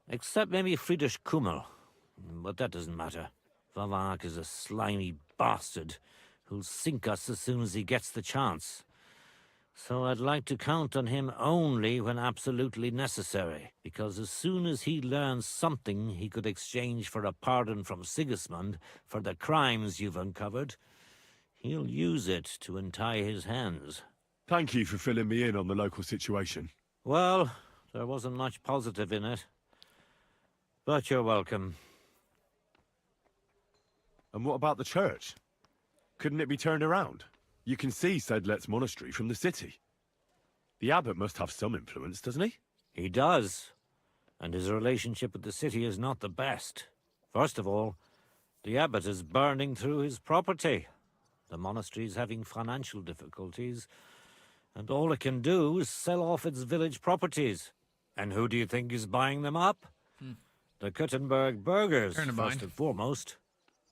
Except maybe Friedrich Kummel, but that doesn't matter. Vavak is a slimy bastard who'll sink us as soon as he gets the chance. So I'd like to count on him only when absolutely necessary, because as soon as he learns something he could exchange for a pardon from Sigismund for the crimes you've uncovered, he'll use it to untie his hands. Thank you for filling me in on the local situation. Well, there wasn't much positive in it. But you're welcome. And what about the church? Couldn't it be turned around? You can see Sedlet's monastery from the city. The abbot must have some influence, doesn't he? He does. And his relationship with the city is not the best. First of all, the abbot is burning through his property. The monastery is having financial difficulties, and all it can do is sell off its village properties. And who do you think is buying them up? The Kuttenberg burghers, first and foremost.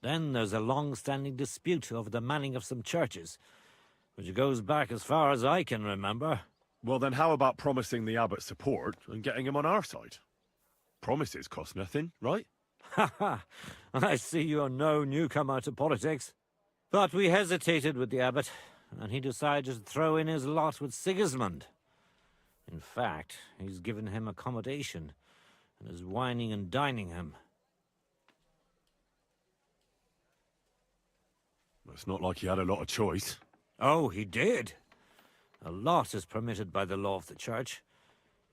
Then there's a long-standing dispute over the manning of some churches, which goes back as far as I can remember. Well, then how about promising the abbot support and getting him on our side? Promises cost nothing, right? Ha ha! I see you're no newcomer to politics. But we hesitated with the abbot, and he decided to throw in his lot with Sigismund. In fact, he's given him accommodation and is wining and dining him. It's not like he had a lot of choice. Oh, he did. A lot is permitted by the law of the church,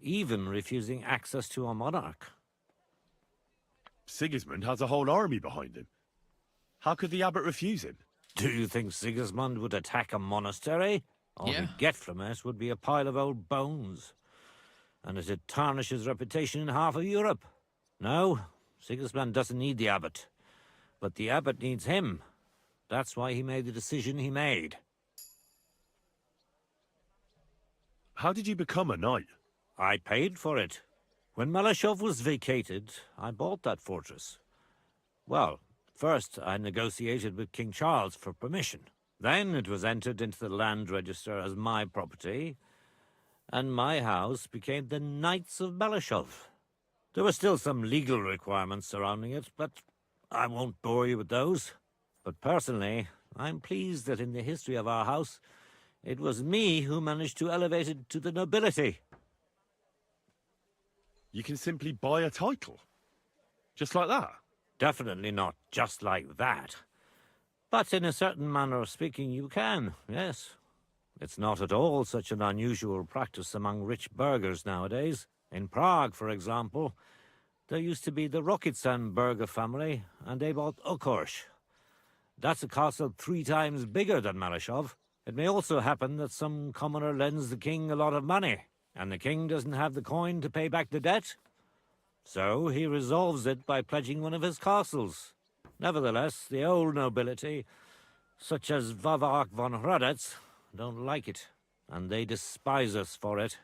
even refusing access to a monarch. Sigismund has a whole army behind him. How could the abbot refuse him? Do you think Sigismund would attack a monastery? All he'd get from it would be a pile of old bones. And it'd tarnish his reputation in half of Europe. No, Sigismund doesn't need the abbot. But the abbot needs him. That's why he made the decision he made. How did you become a knight? I paid for it. When Malashov was vacated, I bought that fortress. Well, first I negotiated with King Charles for permission. Then it was entered into the land register as my property, and my house became the Knights of Malashov. There were still some legal requirements surrounding it, but I won't bore you with those. But personally, I'm pleased that in the history of our house, it was me who managed to elevate it to the nobility. You can simply buy a title? Just like that? Definitely not just like that. But in a certain manner of speaking, you can, yes. It's not at all such an unusual practice among rich burghers nowadays. In Prague, for example, there used to be the Rokitsan burgher family, and they bought Okorsh. That's a castle 3 times bigger than Malashov. It may also happen that some commoner lends the king a lot of money, and the king doesn't have the coin to pay back the debt. So he resolves it by pledging one of his castles. Nevertheless, the old nobility, such as Vavak von Hradec, don't like it, and they despise us for it.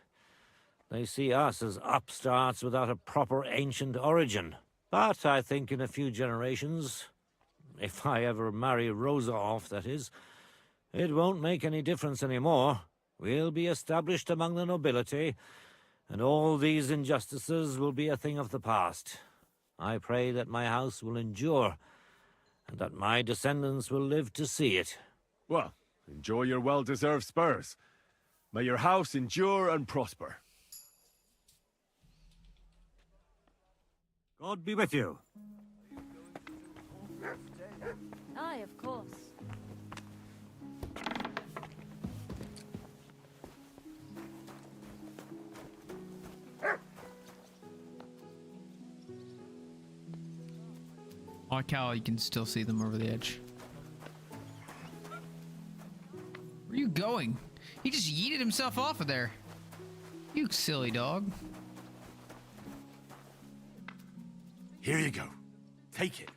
They see us as upstarts without a proper ancient origin. But I think in a few generations, if I ever marry Rosa off, that is, it won't make any difference anymore. We'll be established among the nobility, and all these injustices will be a thing of the past. I pray that my house will endure, and that my descendants will live to see it. Well, enjoy your well-deserved spurs. May your house endure and prosper. God be with you. Aye, of course. I like how you can still see them over the edge. Where are you going? He just yeeted himself off of there. You silly dog. Here you go. Take it.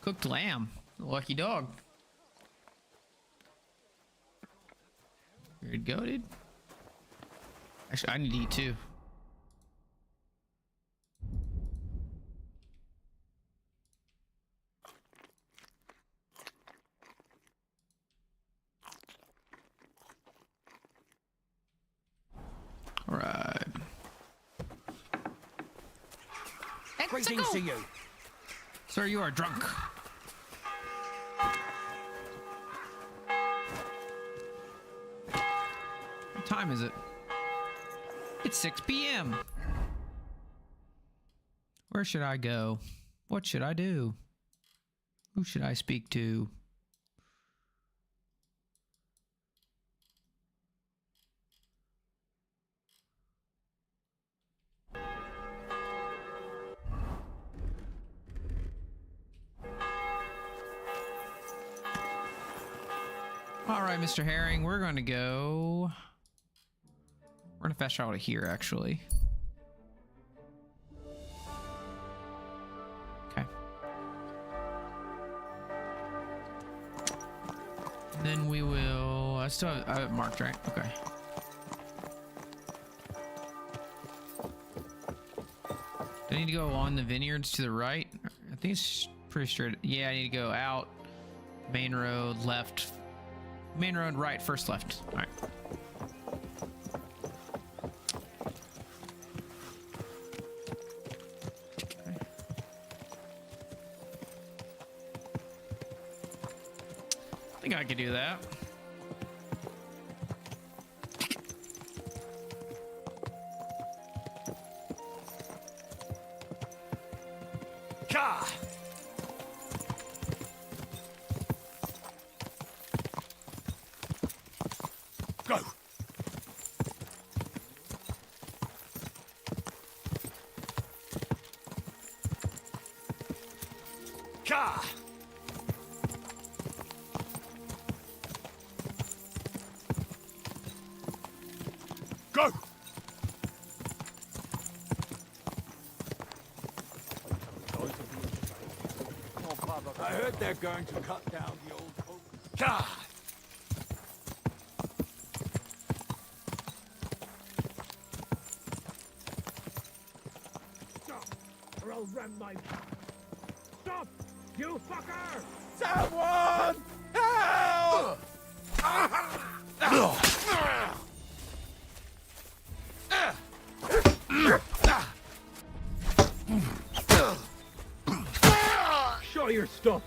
Cooked lamb. Lucky dog. Here you go, dude. Actually, I need to eat too. All right. Greetings to you. Sir, you are drunk. time is it? It's 6 p.m. Where should I go? What should I do? Who should I speak to? All right, Mr. Herring, we're going to go... We're going to fast travel to here, actually. Okay. Then we will... I still have, I have it marked, right? Okay. Do I need to go on the vineyards to the right? I think it's pretty straight. Yeah, I need to go out. Main road, left. Main road, right, first left. All right. Okay. I think I could do that. Ka! Go! Ka! Go! I heard they're going to cut down the old oak. Ka! Or I'll ram my... Stop! You fucker! Someone! Help! Show your stuff!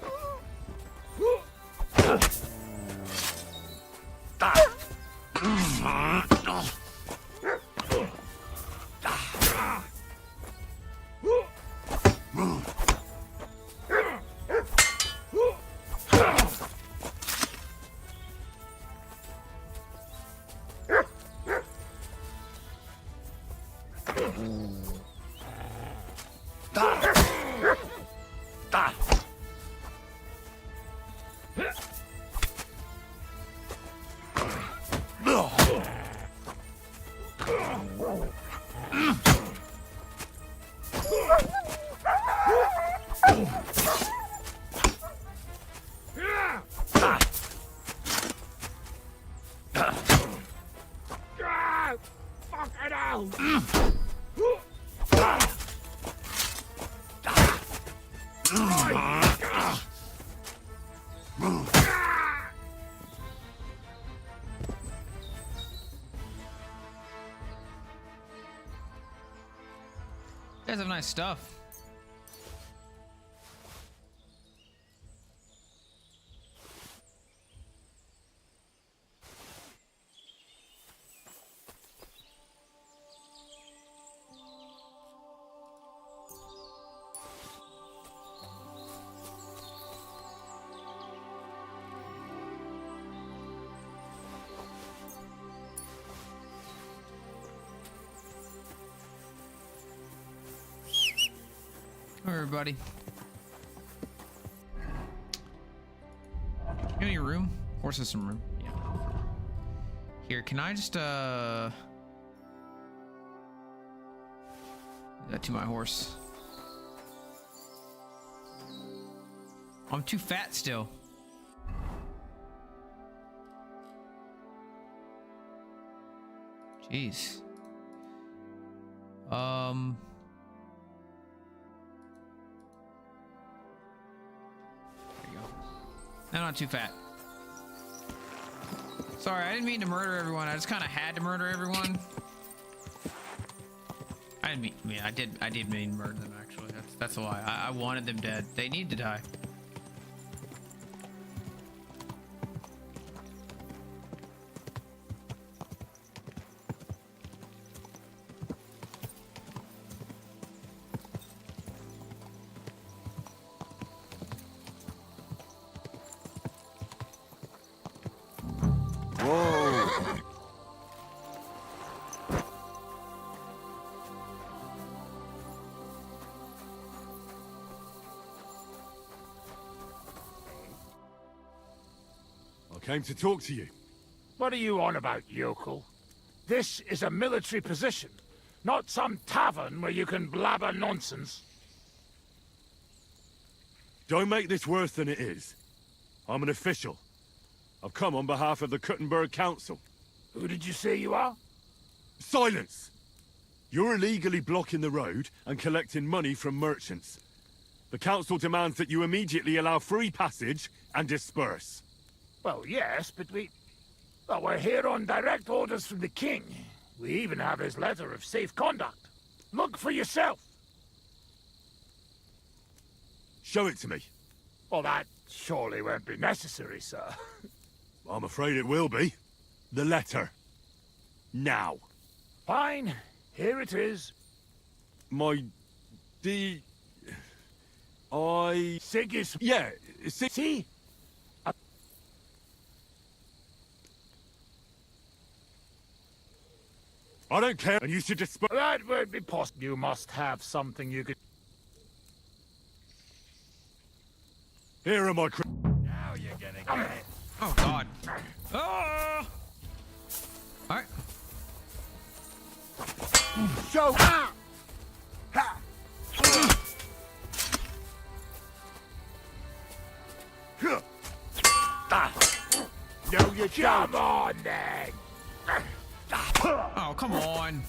You guys have nice stuff. Hi, everybody. You got any room? Horse has some room. Yeah. Here, can I just that to my horse? I'm too fat still. Jeez. No, not too fat. Sorry, I didn't mean to murder everyone. I just kind of had to murder everyone. I didn't mean. I mean, I did mean to murder them. Actually, that's why. I wanted them dead. They need to die. came to talk to you. What are you on about, yokel? This is a military position, not some tavern where you can blabber nonsense. Don't make this worse than it is. I'm an official. I've come on behalf of the Kuttenberg Council. Who did you say you are? Silence! You're illegally blocking the road and collecting money from merchants. The council demands that you immediately allow free passage and disperse. Well, yes, but we're here on direct orders from the king. We even have his letter of safe conduct. Look for yourself. Show it to me. Well, that surely won't be necessary, sir. I'm afraid it will be. The letter. Now. Fine. Here it is. My... Sigis... Yeah, See? I don't care, and you should disperse... That won't be possible. You must have something you could... Here are my... Now you're getting it. Oh, God. Oh! Alright. So... No, you come on, then. Oh, come on.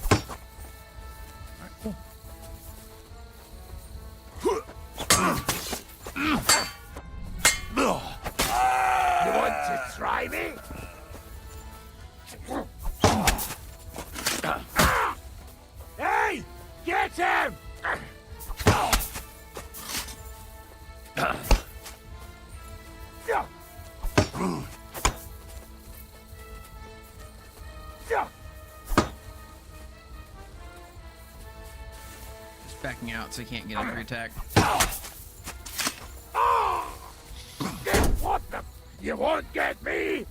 You want to try me? Hey! Get him! Just backing out so he can't get a free attack. What the? You won't get me!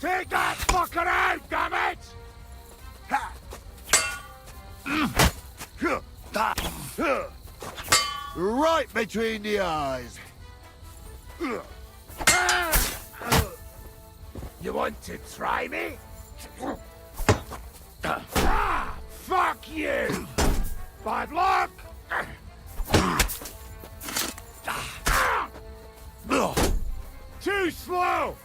Take that fucker out, damn it! Right between the eyes. You want to try me? Fuck you! Bad luck! Too slow!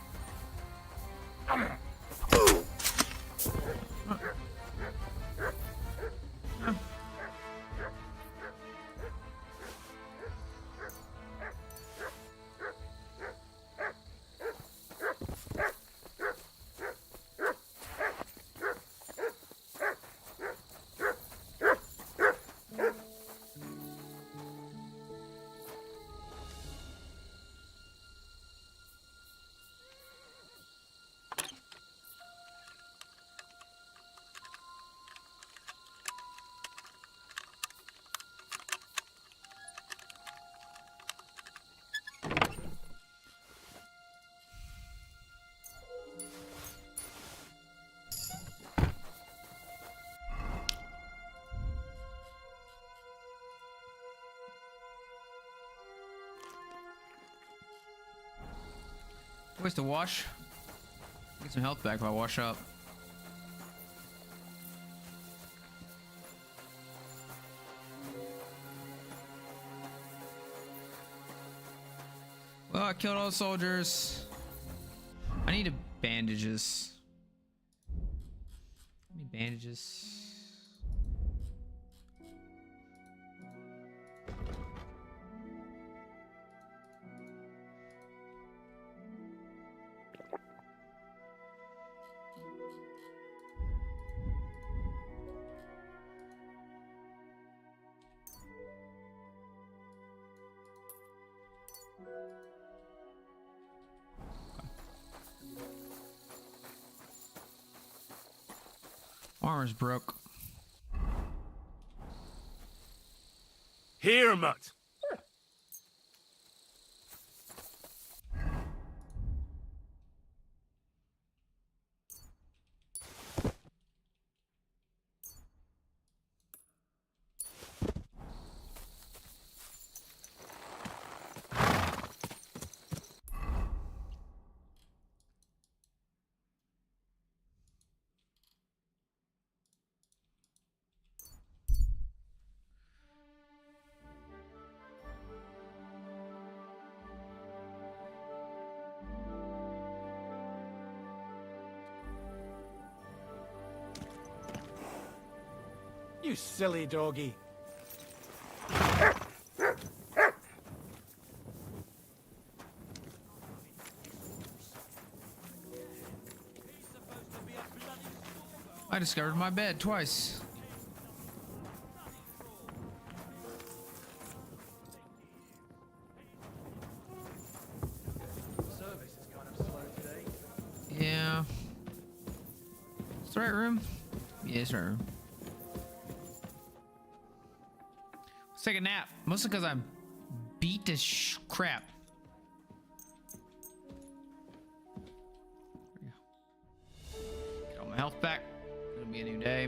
Where's the wash? Get some health back if I wash up. Well, I killed all the soldiers. I need bandages. I need bandages. Armor's broke. Here, Mutt. You silly doggy. I discovered my bed twice. Service is kind of slow today. Yeah. It's the right room? Yeah, it's the right room. Let's take a nap. Mostly because I'm beat to crap. There we go. Get all my health back. It'll be a new day.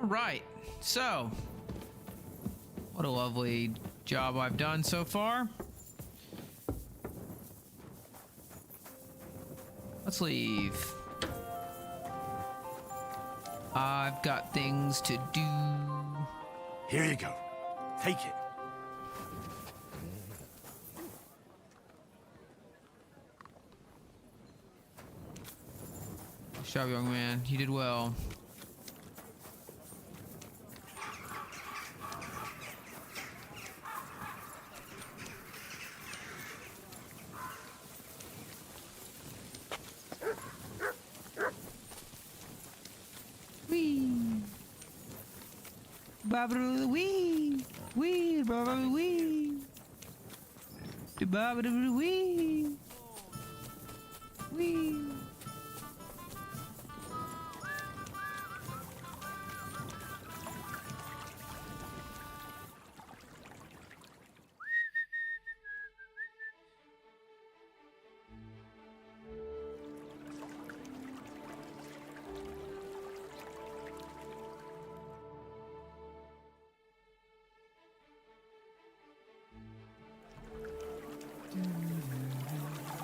All right, so what a lovely job I've done so far. Let's leave. I've got things to do. Here you go. Take it. Good job, young man. You did well. Wee. Babba wee. Wee. Babba wee. Babba wee. Wee.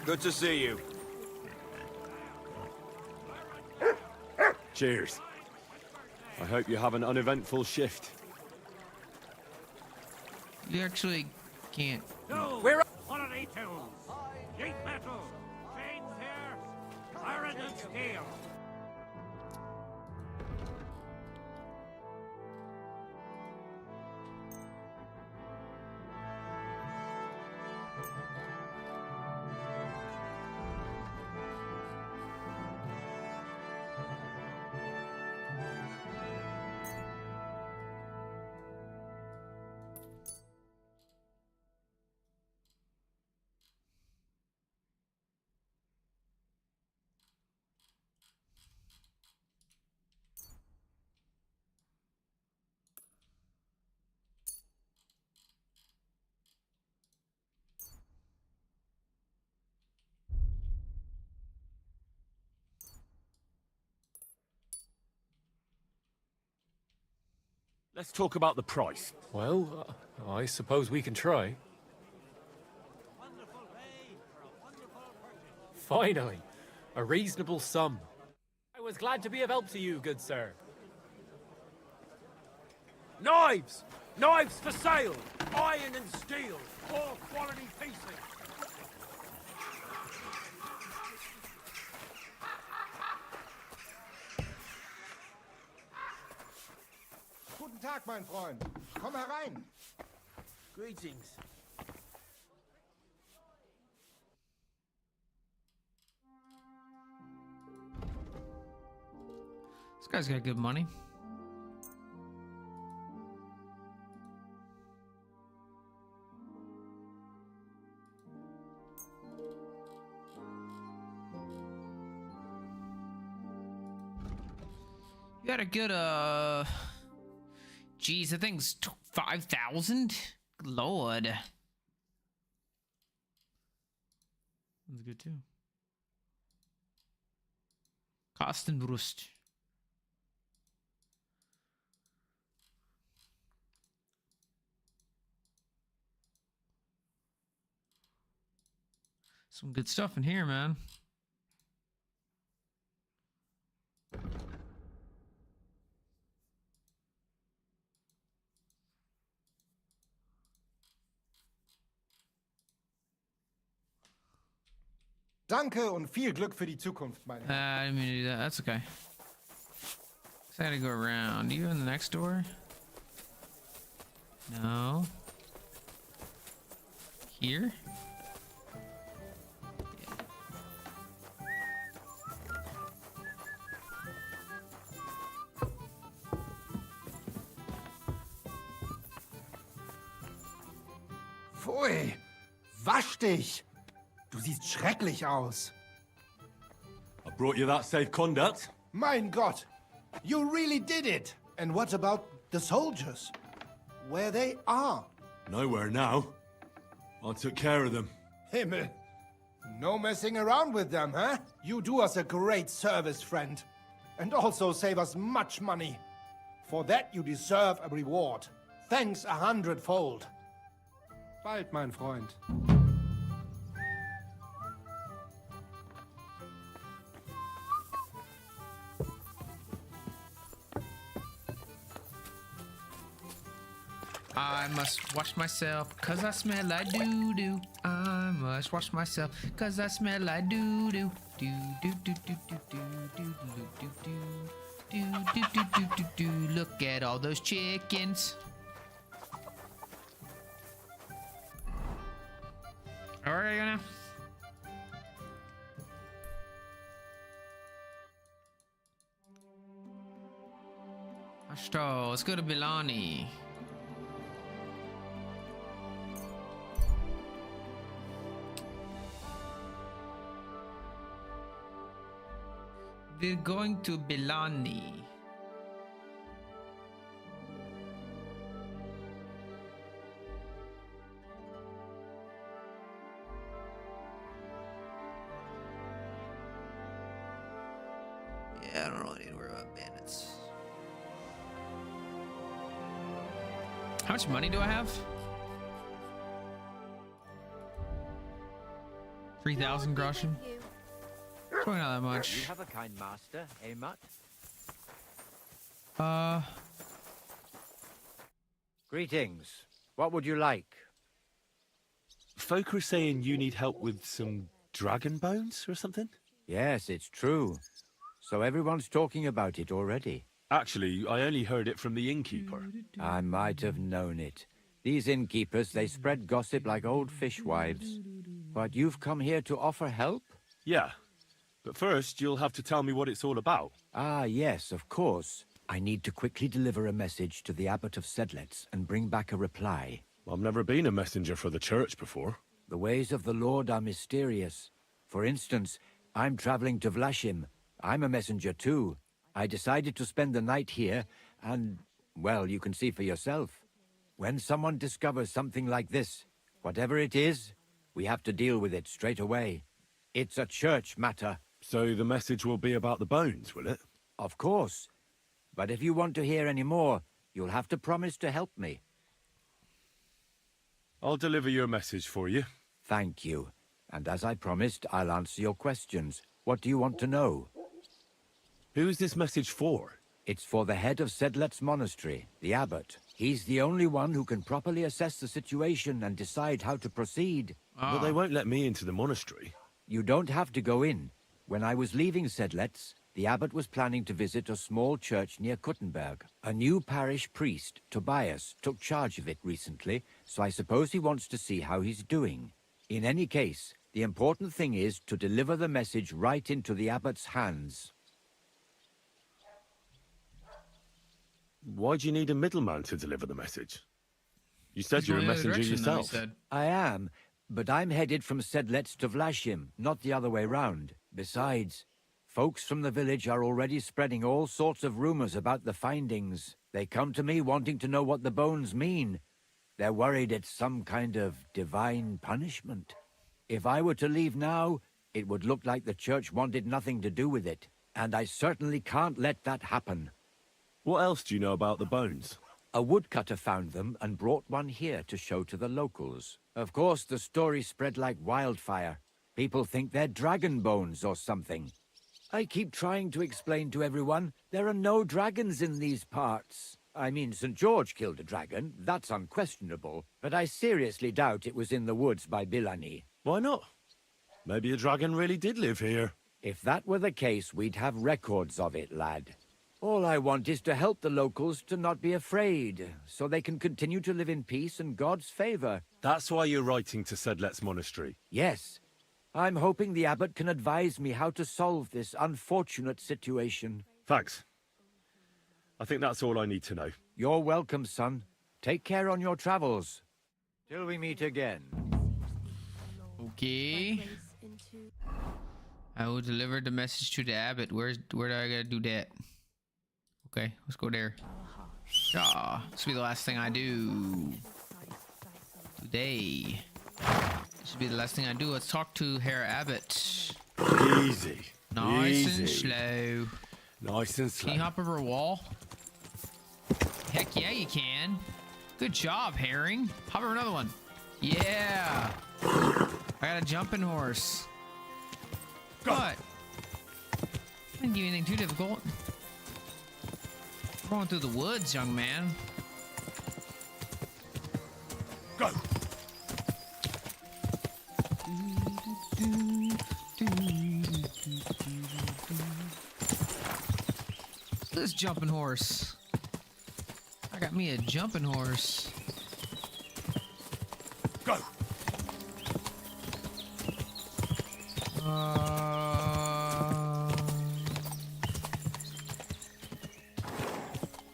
Good to see you. Cheers. I hope you have an uneventful shift. You actually can't. No! We're quality tools! Sheet metal! Chains here! Iron and steel! Let's talk about the price. Well, I suppose we can try. Finally, a reasonable sum. I was glad to be of help to you, good sir. Knives! Knives for sale! Iron and steel! All quality pieces! Guten Tag, mein Freund. Komm herein. Greetings. This guy's got good money. You got a good, geez, the thing's 5,000? Lord. That's good too. Kostenbrust. Some good stuff in here, man. Danke und viel Glück für die Zukunft, mein Herr. I didn't mean to do that. That's okay. So I gotta go around. You in the next door? No. Here? Pfui, wasch dich. Du siehst schrecklich aus. I brought you that safe conduct. Mein Gott, you really did it. And what about the soldiers? Where they are? Nowhere now. I took care of them. Himmel. No messing around with them, huh? You do us a great service, friend. And also save us much money. For that you deserve a reward. Thanks 100-fold. Bald, mein Freund. I must wash myself, cause I smell like doo-doo. I must wash myself, cause I smell like doo-doo. Do-do-do-do-do-do-do-do-do-do-do-do-do-do-do. Look at all those chickens. Where are you now? Ashto, let's go to Bilani. We're going to Bilani. Yeah, I don't really need to worry about bandits. How much money do I have? 3,000 groschen. Probably not that much. You have a kind master, eh, Mutt? Greetings. What would you like? Folk are saying you need help with some dragon bones or something? Yes, it's true. So everyone's talking about it already. Actually, I only heard it from the innkeeper. I might have known it. These innkeepers, they spread gossip like old fishwives. But you've come here to offer help? Yeah. But first, you'll have to tell me what it's all about. Ah, yes, of course. I need to quickly deliver a message to the Abbot of Sedlitz and bring back a reply. I've never been a messenger for the church before. The ways of the Lord are mysterious. For instance, I'm traveling to Vlashim. I'm a messenger too. I decided to spend the night here, and, well, you can see for yourself. When someone discovers something like this, whatever it is, we have to deal with it straight away. It's a church matter. So the message will be about the bones, will it? Of course. But if you want to hear any more, you'll have to promise to help me. I'll deliver your message for you. Thank you. And as I promised, I'll answer your questions. What do you want to know? Who is this message for? It's for the head of Sedlet's monastery, the abbot. He's the only one who can properly assess the situation and decide how to proceed. But they won't let me into the monastery. You don't have to go in. When I was leaving Sedlet's, the abbot was planning to visit a small church near Kuttenberg. A new parish priest, Tobias, took charge of it recently, so I suppose he wants to see how he's doing. In any case, the important thing is to deliver the message right into the abbot's hands. Why do you need a middleman to deliver the message? You said you're a messenger yourself. I am, but I'm headed from Sedlet's to Vlashim, not the other way round. Besides, folks from the village are already spreading all sorts of rumors about the findings. They come to me wanting to know what the bones mean. They're worried it's some kind of divine punishment. If I were to leave now, it would look like the church wanted nothing to do with it. And I certainly can't let that happen. What else do you know about the bones? A woodcutter found them and brought one here to show to the locals. Of course, the story spread like wildfire. People think they're dragon bones or something. I keep trying to explain to everyone there are no dragons in these parts. I mean, St. George killed a dragon, that's unquestionable, but I seriously doubt it was in the woods by Bilani. Why not? Maybe a dragon really did live here. If that were the case, we'd have records of it, lad. All I want is to help the locals to not be afraid, so they can continue to live in peace and God's favor. That's why you're writing to Sedlet's monastery. Yes. I'm hoping the abbot can advise me how to solve this unfortunate situation. Thanks. I think that's all I need to know. You're welcome, son. Take care on your travels. Till we meet again. Okay. I will deliver the message to the abbot. Where do I gotta do that? Okay, let's go there. Ah, this will be the last thing I do today. This will be the last thing I do. Let's talk to Herr Abbot. Easy. Nice and slow. Nice and slow. Can you hop over a wall? Heck yeah, you can. Good job, Herring. Hop over another one. Yeah. I got a jumping horse. What? I didn't give you anything too difficult. We're going through the woods, young man. Go. This jumping horse. I got me a jumping horse. Go.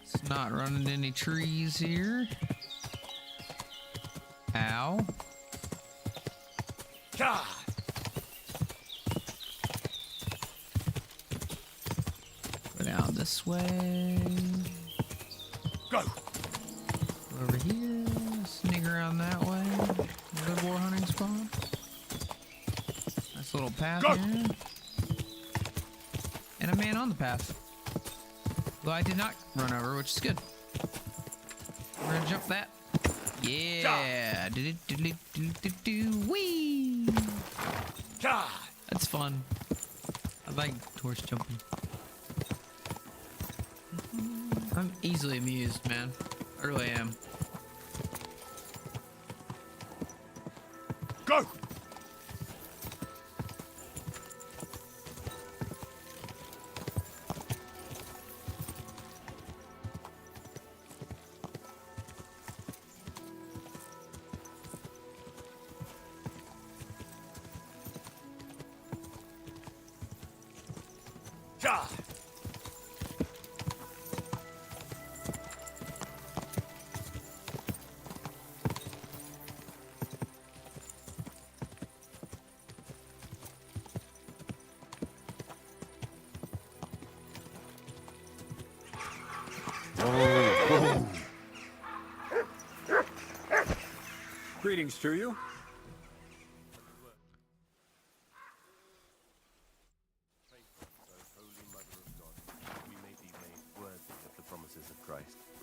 It's not running any trees here. Ow. God. Go down this way. Go. Over here. Sneak around that way. Good war hunting spot. Nice little path here. And a man on the path. Though I did not run over, which is good. We're gonna jump that. Yeah. Wee. That's fun. I like horse jumping. I'm easily amused, man. I really am. Go. God. Greetings to you.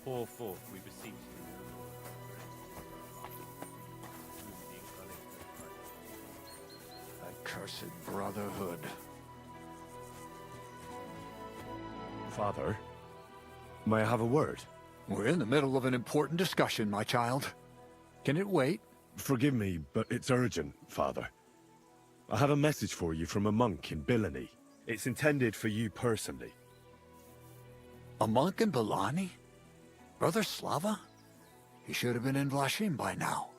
Pour forth, we beseech you. Accursed brotherhood. Father, may I have a word? We're in the middle of an important discussion, my child. Can it wait? Forgive me, but it's urgent, Father. I have a message for you from a monk in Bilani. It's intended for you personally. A monk in Bilani? Brother Slava? He should have been in Vlashim by now.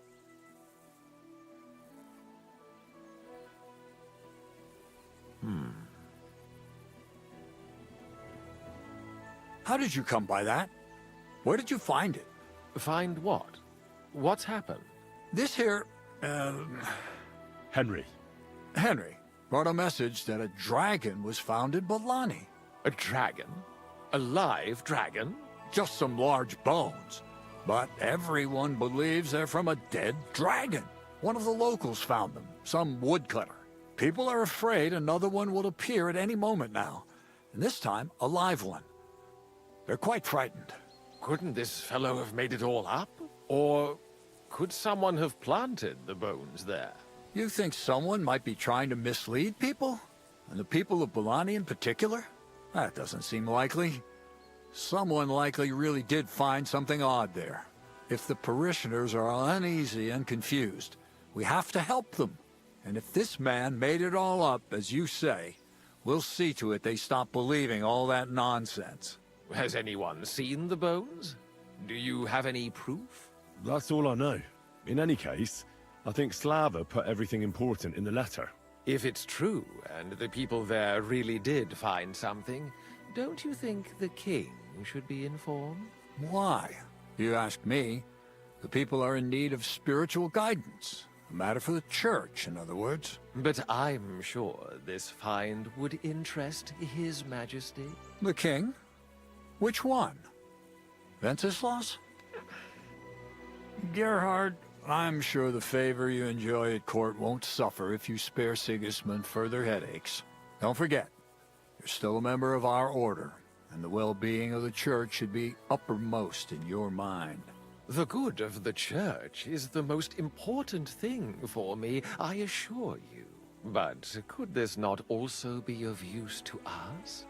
How did you come by that? Where did you find it? Find what? What's happened? This here, Henry. Henry brought a message that a dragon was found in Bilani. A dragon? A live dragon? Just some large bones. But everyone believes they're from a dead dragon. One of the locals found them, some woodcutter. People are afraid another one will appear at any moment now. And this time, a live one. They're quite frightened. Couldn't this fellow have made it all up? Or could someone have planted the bones there? You think someone might be trying to mislead people? And the people of Bilani in particular? That doesn't seem likely. Someone likely really did find something odd there. If the parishioners are uneasy and confused, we have to help them. And if this man made it all up, as you say, we'll see to it they stop believing all that nonsense. Has anyone seen the bones? Do you have any proof? That's all I know. In any case, I think Slava put everything important in the letter. If it's true, and the people there really did find something, don't you think the king should be informed? Why? You ask me. The people are in need of spiritual guidance. A matter for the church, in other words. But I'm sure this find would interest His Majesty. The king? Which one? Wenceslaus? Gerhard, I'm sure the favor you enjoy at court won't suffer if you spare Sigismund further headaches. Don't forget, you're still a member of our order, and the well-being of the church should be uppermost in your mind. The good of the church is the most important thing for me, I assure you. But could this not also be of use to us?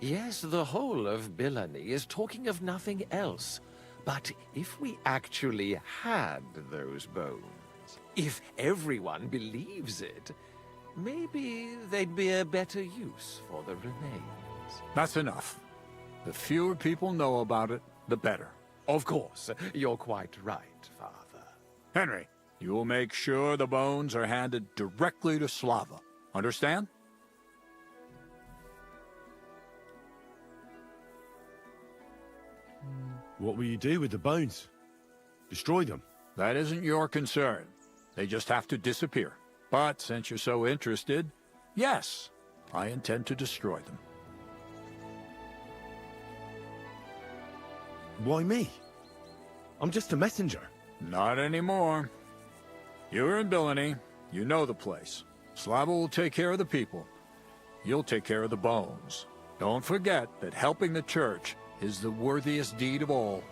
Yes, the whole of Billany is talking of nothing else. But if we actually had those bones, if everyone believes it, maybe they'd be a better use for the remains. That's enough. The fewer people know about it, the better. Of course, you're quite right, Father. Henry, you will make sure the bones are handed directly to Slava. Understand? What will you do with the bones? Destroy them? That isn't your concern. They just have to disappear. But since you're so interested, yes, I intend to destroy them. Why me? I'm just a messenger. Not anymore. You're in Billany. You know the place. Slava will take care of the people. You'll take care of the bones. Don't forget that helping the church is the worthiest deed of all.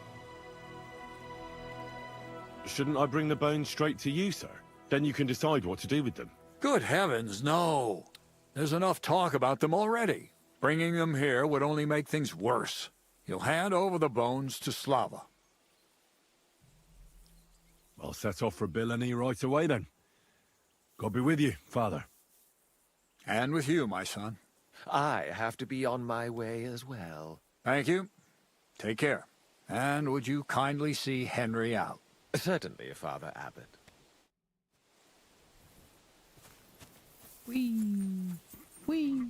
Shouldn't I bring the bones straight to you, sir? Then you can decide what to do with them. Good heavens, no. There's enough talk about them already. Bringing them here would only make things worse. You'll hand over the bones to Slava. I'll set off for Billany right away then. God be with you, Father. And with you, my son. I have to be on my way as well. Thank you. Take care. And would you kindly see Henry out? Certainly, Father Abbot. Whee! Whee!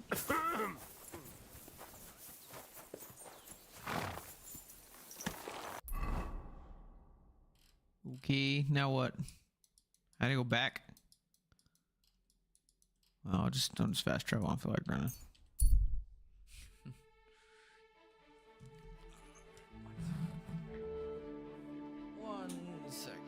Okay, now what? How do I go back? Well, I'll just fast travel. I don't feel like running. One second.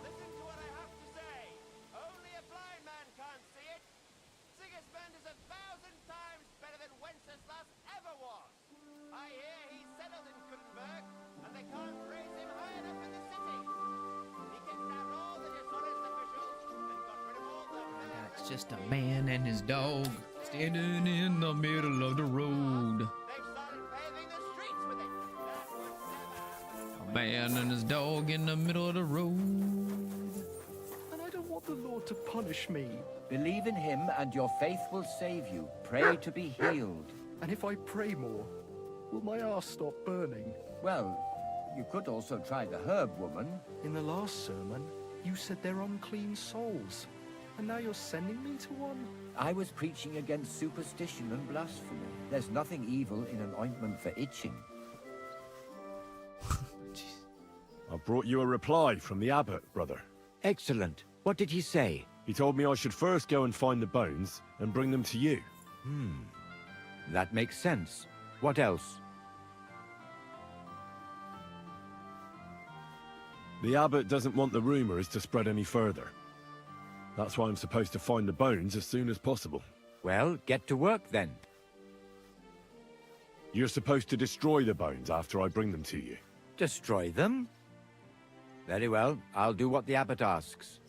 Listen to what I have to say. Only a blind man can't see it. Sigismund is 1,000 times better than Wenceslas ever was. I hear he settled in Gutenberg, and they can't raise him high enough in the city. He kicked out all the dishonest officials and got rid of all the... That's just a man and his dog standing in the middle of the road. They've started paving the streets with it. That would never... A man and his dog in the middle of the road. And I don't want the Lord to punish me. Believe in him and your faith will save you. Pray to be healed. And if I pray more, will my arse stop burning? Well, you could also try the herb woman. In the last sermon, you said they're unclean souls. And now you're sending me to one? I was preaching against superstition and blasphemy. There's nothing evil in an ointment for itching. I brought you a reply from the abbot, brother. Excellent. What did he say? He told me I should first go and find the bones and bring them to you. That makes sense. What else? The abbot doesn't want the rumors to spread any further. That's why I'm supposed to find the bones as soon as possible. Well, get to work then. You're supposed to destroy the bones after I bring them to you. Destroy them? Very well. I'll do what the abbot asks.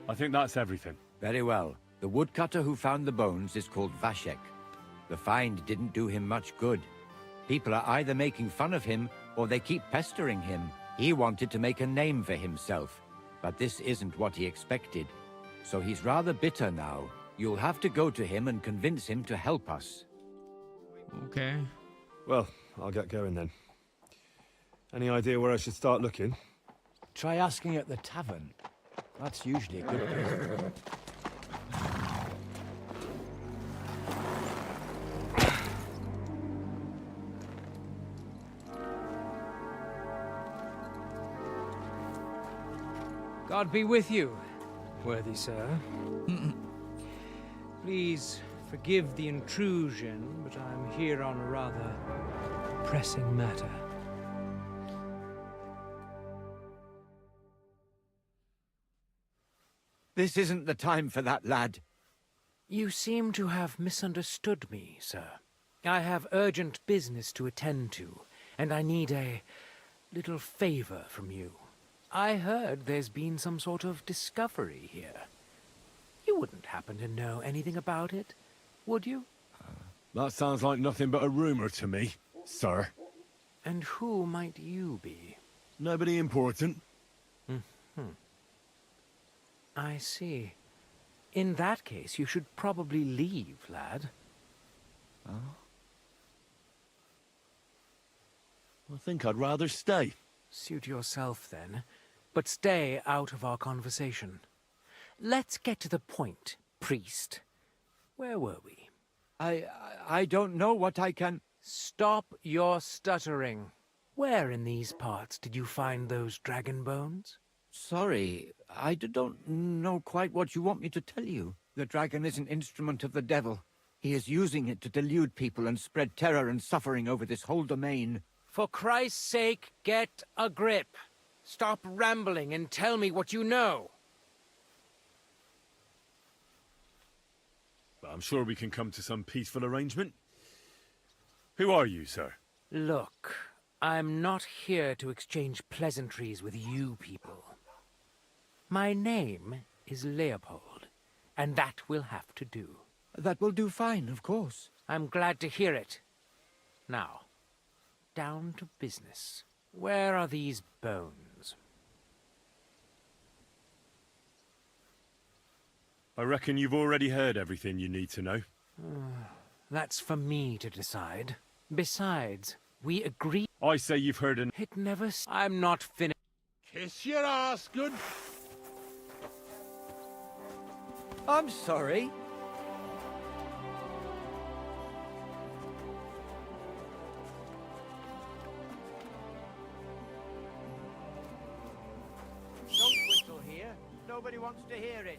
I think that's everything. Very well. The woodcutter who found the bones is called Vashek. The find didn't do him much good. People are either making fun of him, or they keep pestering him. He wanted to make a name for himself, but this isn't what he expected. So he's rather bitter now. You'll have to go to him and convince him to help us. Okay. Well, I'll get going then. Any idea where I should start looking? Try asking at the tavern. That's usually a good place. God be with you, worthy sir. Please forgive the intrusion, but I'm here on a rather pressing matter. This isn't the time for that, lad. You seem to have misunderstood me, sir. I have urgent business to attend to, and I need a little favor from you. I heard there's been some sort of discovery here. You wouldn't happen to know anything about it, would you? That sounds like nothing but a rumor to me, sir. And who might you be? Nobody important. I see. In that case, you should probably leave, lad. Oh? I think I'd rather stay. Suit yourself, then. But stay out of our conversation. Let's get to the point, priest. Where were we? I don't know what I can... Stop your stuttering. Where in these parts did you find those dragon bones? Sorry, I don't know quite what you want me to tell you. The dragon is an instrument of the devil. He is using it to delude people and spread terror and suffering over this whole domain. For Christ's sake, get a grip. Stop rambling and tell me what you know. But I'm sure we can come to some peaceful arrangement. Who are you, sir? Look, I'm not here to exchange pleasantries with you people. My name is Leopold, and that will have to do. That will do fine, of course. I'm glad to hear it. Now, down to business. Where are these bones? I reckon you've already heard everything you need to know. That's for me to decide. Besides, we agreed... I say you've heard an... It never... I'm not finished. Kiss your ass, good... I'm sorry. Don't whistle here. Nobody wants to hear it.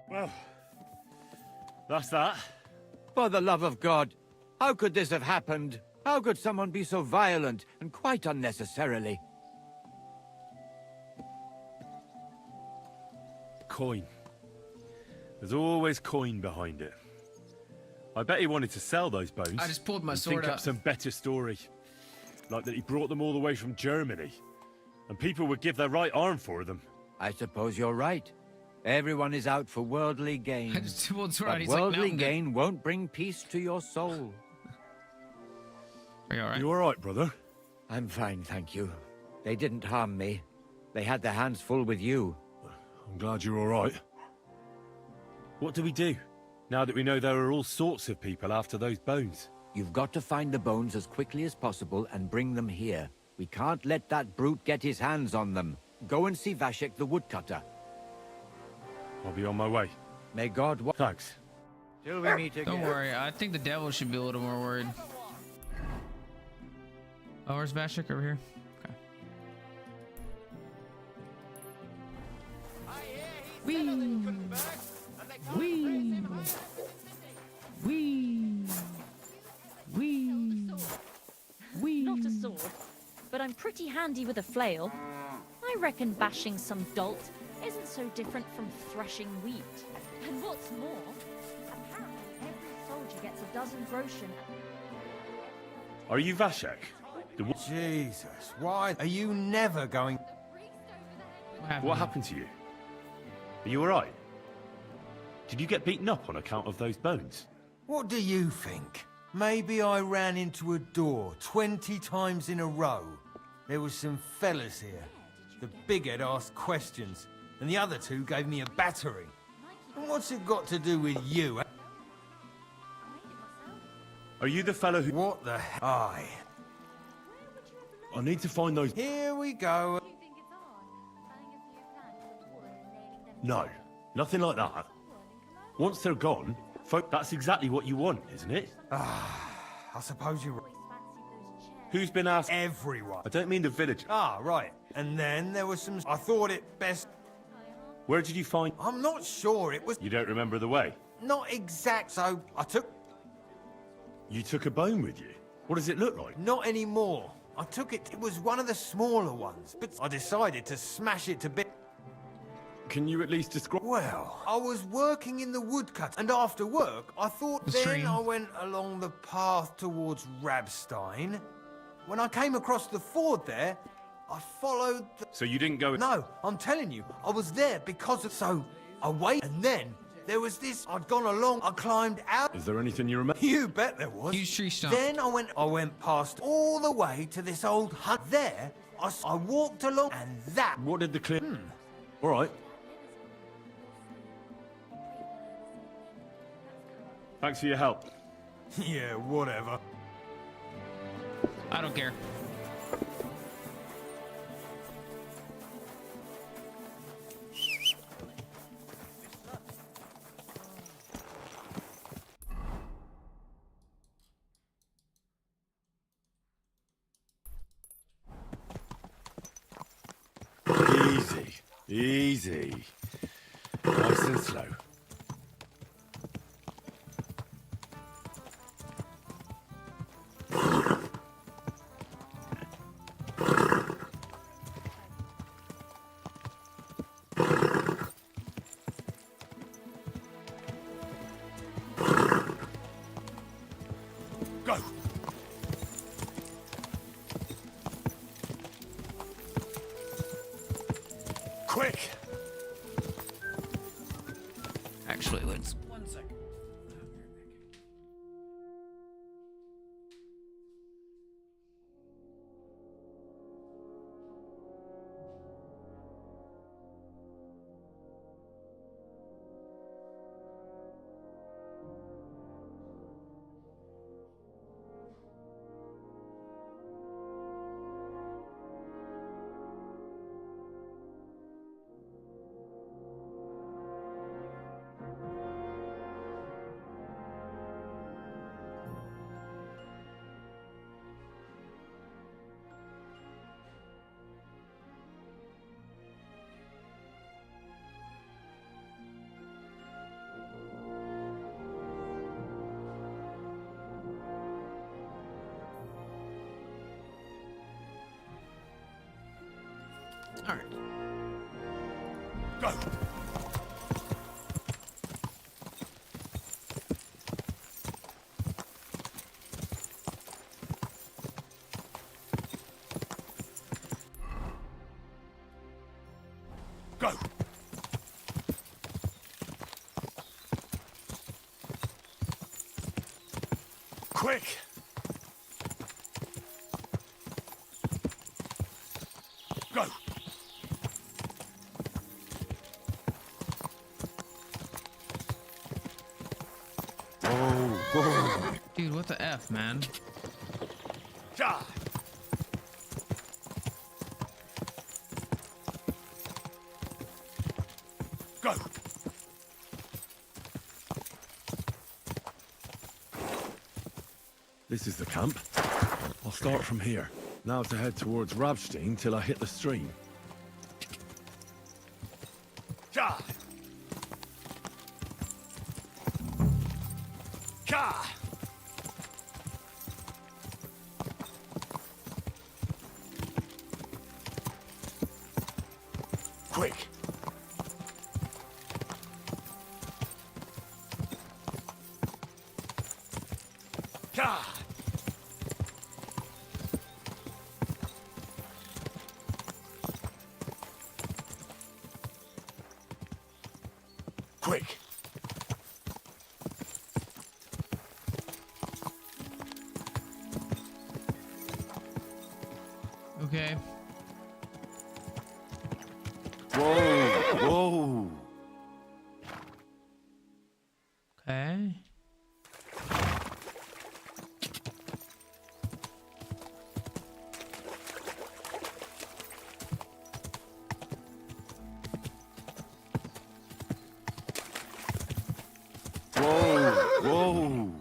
Well, that's that. For the love of God, how could this have happened? How could someone be so violent, and quite unnecessarily? Coin. There's always coin behind it. I bet he wanted to sell those bones. I just pulled my and sword think out. up some better story. Like that he brought them all the way from Germany. And people would give their right arm for them. I suppose you're right. Everyone is out for worldly gain. I just pulled sword out. But He's like, worldly "Mountain gain won't bring peace to your soul. Are you alright? You alright, brother? I'm fine, thank you. They didn't harm me. They had their hands full with you. I'm glad you're alright. What do we do, now that we know there are all sorts of people after those bones? You've got to find the bones as quickly as possible and bring them here. We can't let that brute get his hands on them. Go and see Vashek the woodcutter. I'll be on my way. May God... Thanks. Till we meet again. Don't worry, I think the devil should be a little more worried. Oh, where's Vashek? Over here? Okay. Whee! Whee! Whee! Whee! Whee! Not a sword, but I'm pretty handy with a flail. I reckon bashing some dolt isn't so different from threshing wheat. And what's more, apparently every soldier gets a dozen groschen. Are you Vashek? Jesus, why are you never going... What happened to you? Are you alright? Did you get beaten up on account of those bones? What do you think? Maybe I ran into a door 20 times in a row. There was some fellas here. The bighead asked questions, and the other two gave me a battering. And what's it got to do with you, eh? Are you the fellow who... What the hell? Aye. I need to find those... Here we go. No, nothing like that. Once they're gone, that's exactly what you want, isn't it? I suppose you're right. Who's been asked? Everyone. I don't mean the village. Ah, right. And then there was some... I thought it best... Where did you find... I'm not sure. It was... You don't remember the way? Not exact, so I took... You took a bone with you? What does it look like? Not anymore. I took it... It was one of the smaller ones, but I decided to smash it to bits. Can you at least describe... Well, I was working in the woodcut, and after work, I thought then I went along the path towards Rabstein. When I came across the ford there, I followed the... So you didn't go... No, I'm telling you, I was there because of... So, I waited, and then there was this... I'd gone along, I climbed out... Is there anything you remember? You bet there was. Huge tree stump. Then I went past all the way to this old hut. There, I walked along, and that... What did the clear... All right. Thanks for your help. Yeah, whatever. I don't care. Easy. Easy. Nice and slow. Go! Quick! Actually, let's... One second. All right. Go! Go! Quick! Go! Whoa. Dude, what the F, man? Ja! Go! This is the camp. I'll start from here. Now to head towards Rabstein till I hit the stream. Ja! Ka! Quick! Ka! Okay. Whoa, whoa. Okay. Whoa, whoa.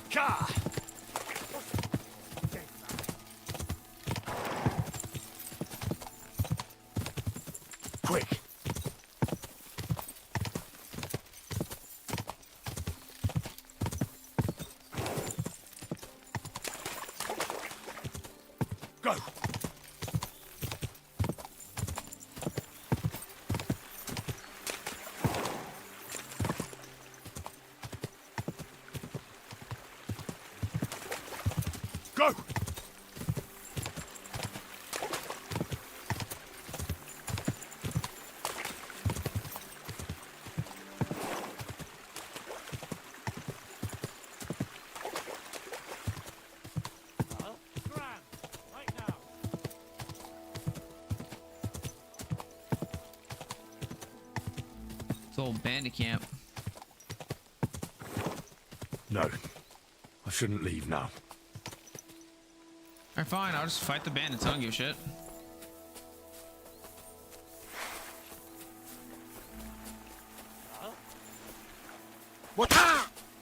Ka! Quick. Go! Go! It's old bandit camp. No. I shouldn't leave now. Alright, fine. I'll just fight the bandits. I don't give a shit. What?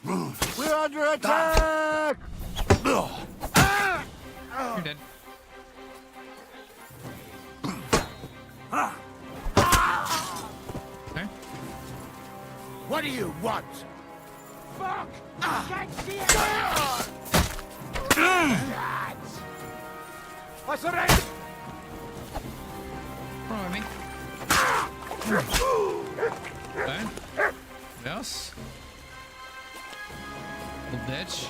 We're under attack! You're dead. Okay. What do you want? Fuck! Can't see it! I surrender! Wrong with me. Okay. What else? Little bitch.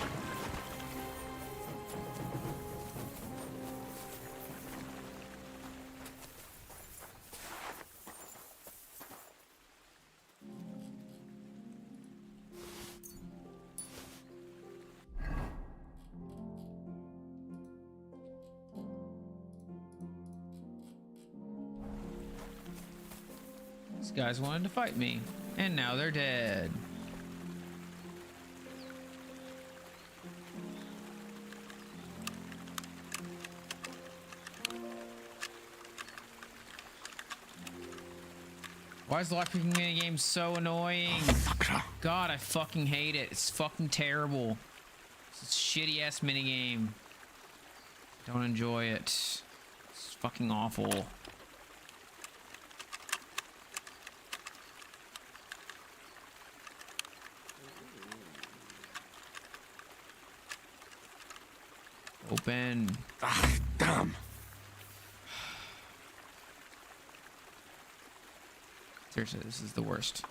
These guys wanted to fight me, and now they're dead. Why is the lockpicking minigame so annoying? God, I fucking hate it. It's fucking terrible. It's a shitty ass minigame. Don't enjoy it. It's fucking awful. Open. Ah, damn. Seriously, this is the worst.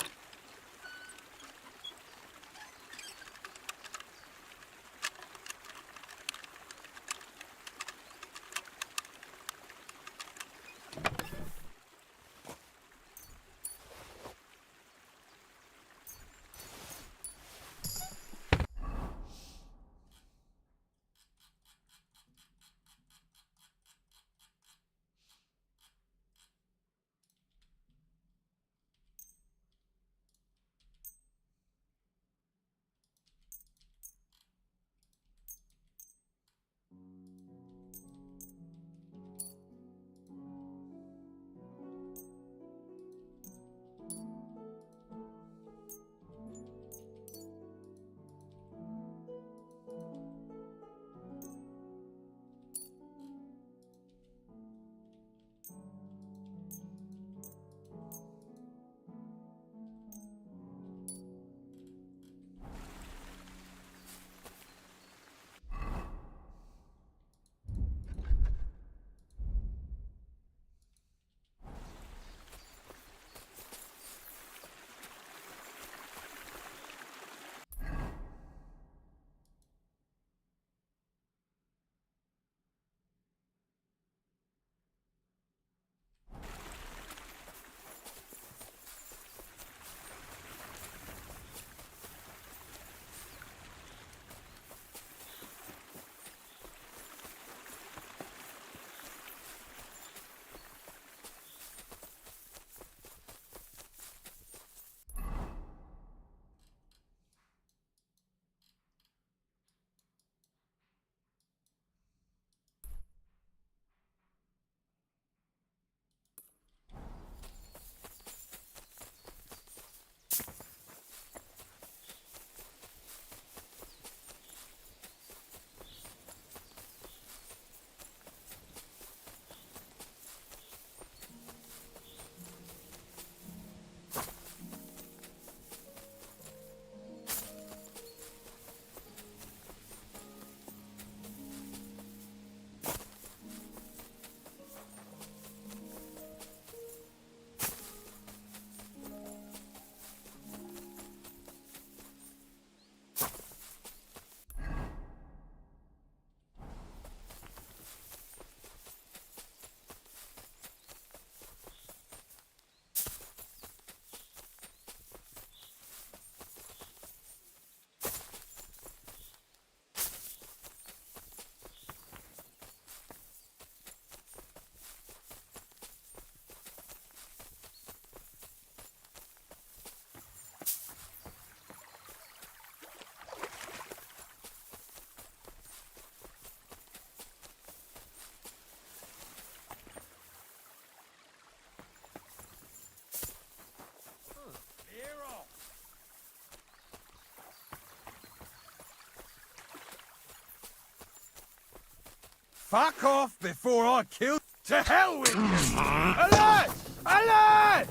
Fuck off before I kill... To hell with you! Alert! Alert!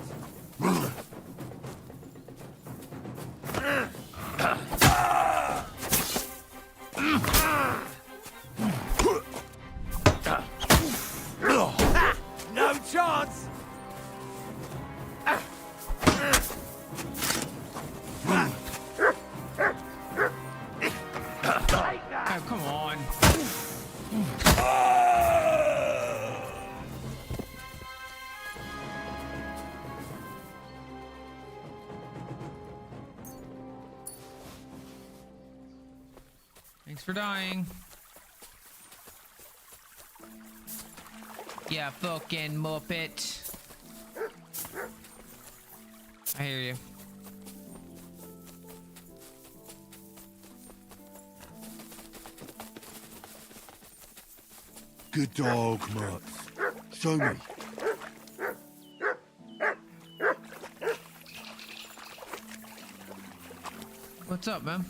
No chance! Oh, come on. Thanks for dying. Yeah, fucking Muppet. I hear you. Good dog, Mutt. Show me. What's up, man?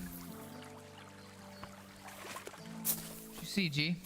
What'd you see, G?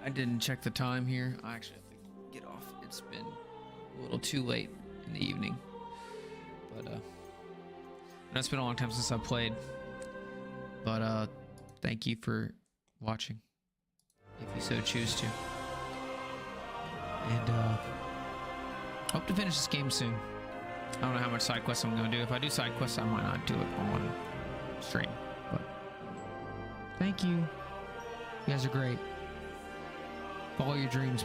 I didn't check the time here. I actually have to get off. It's been a little too late in the evening. But, it's been a long time since I played. But, thank you for watching, if you so choose to. And, hope to finish this game soon. I don't know how much side quests I'm going to do. If I do side quests, I might not do it on stream. But, thank you. You guys are great. Follow your dreams.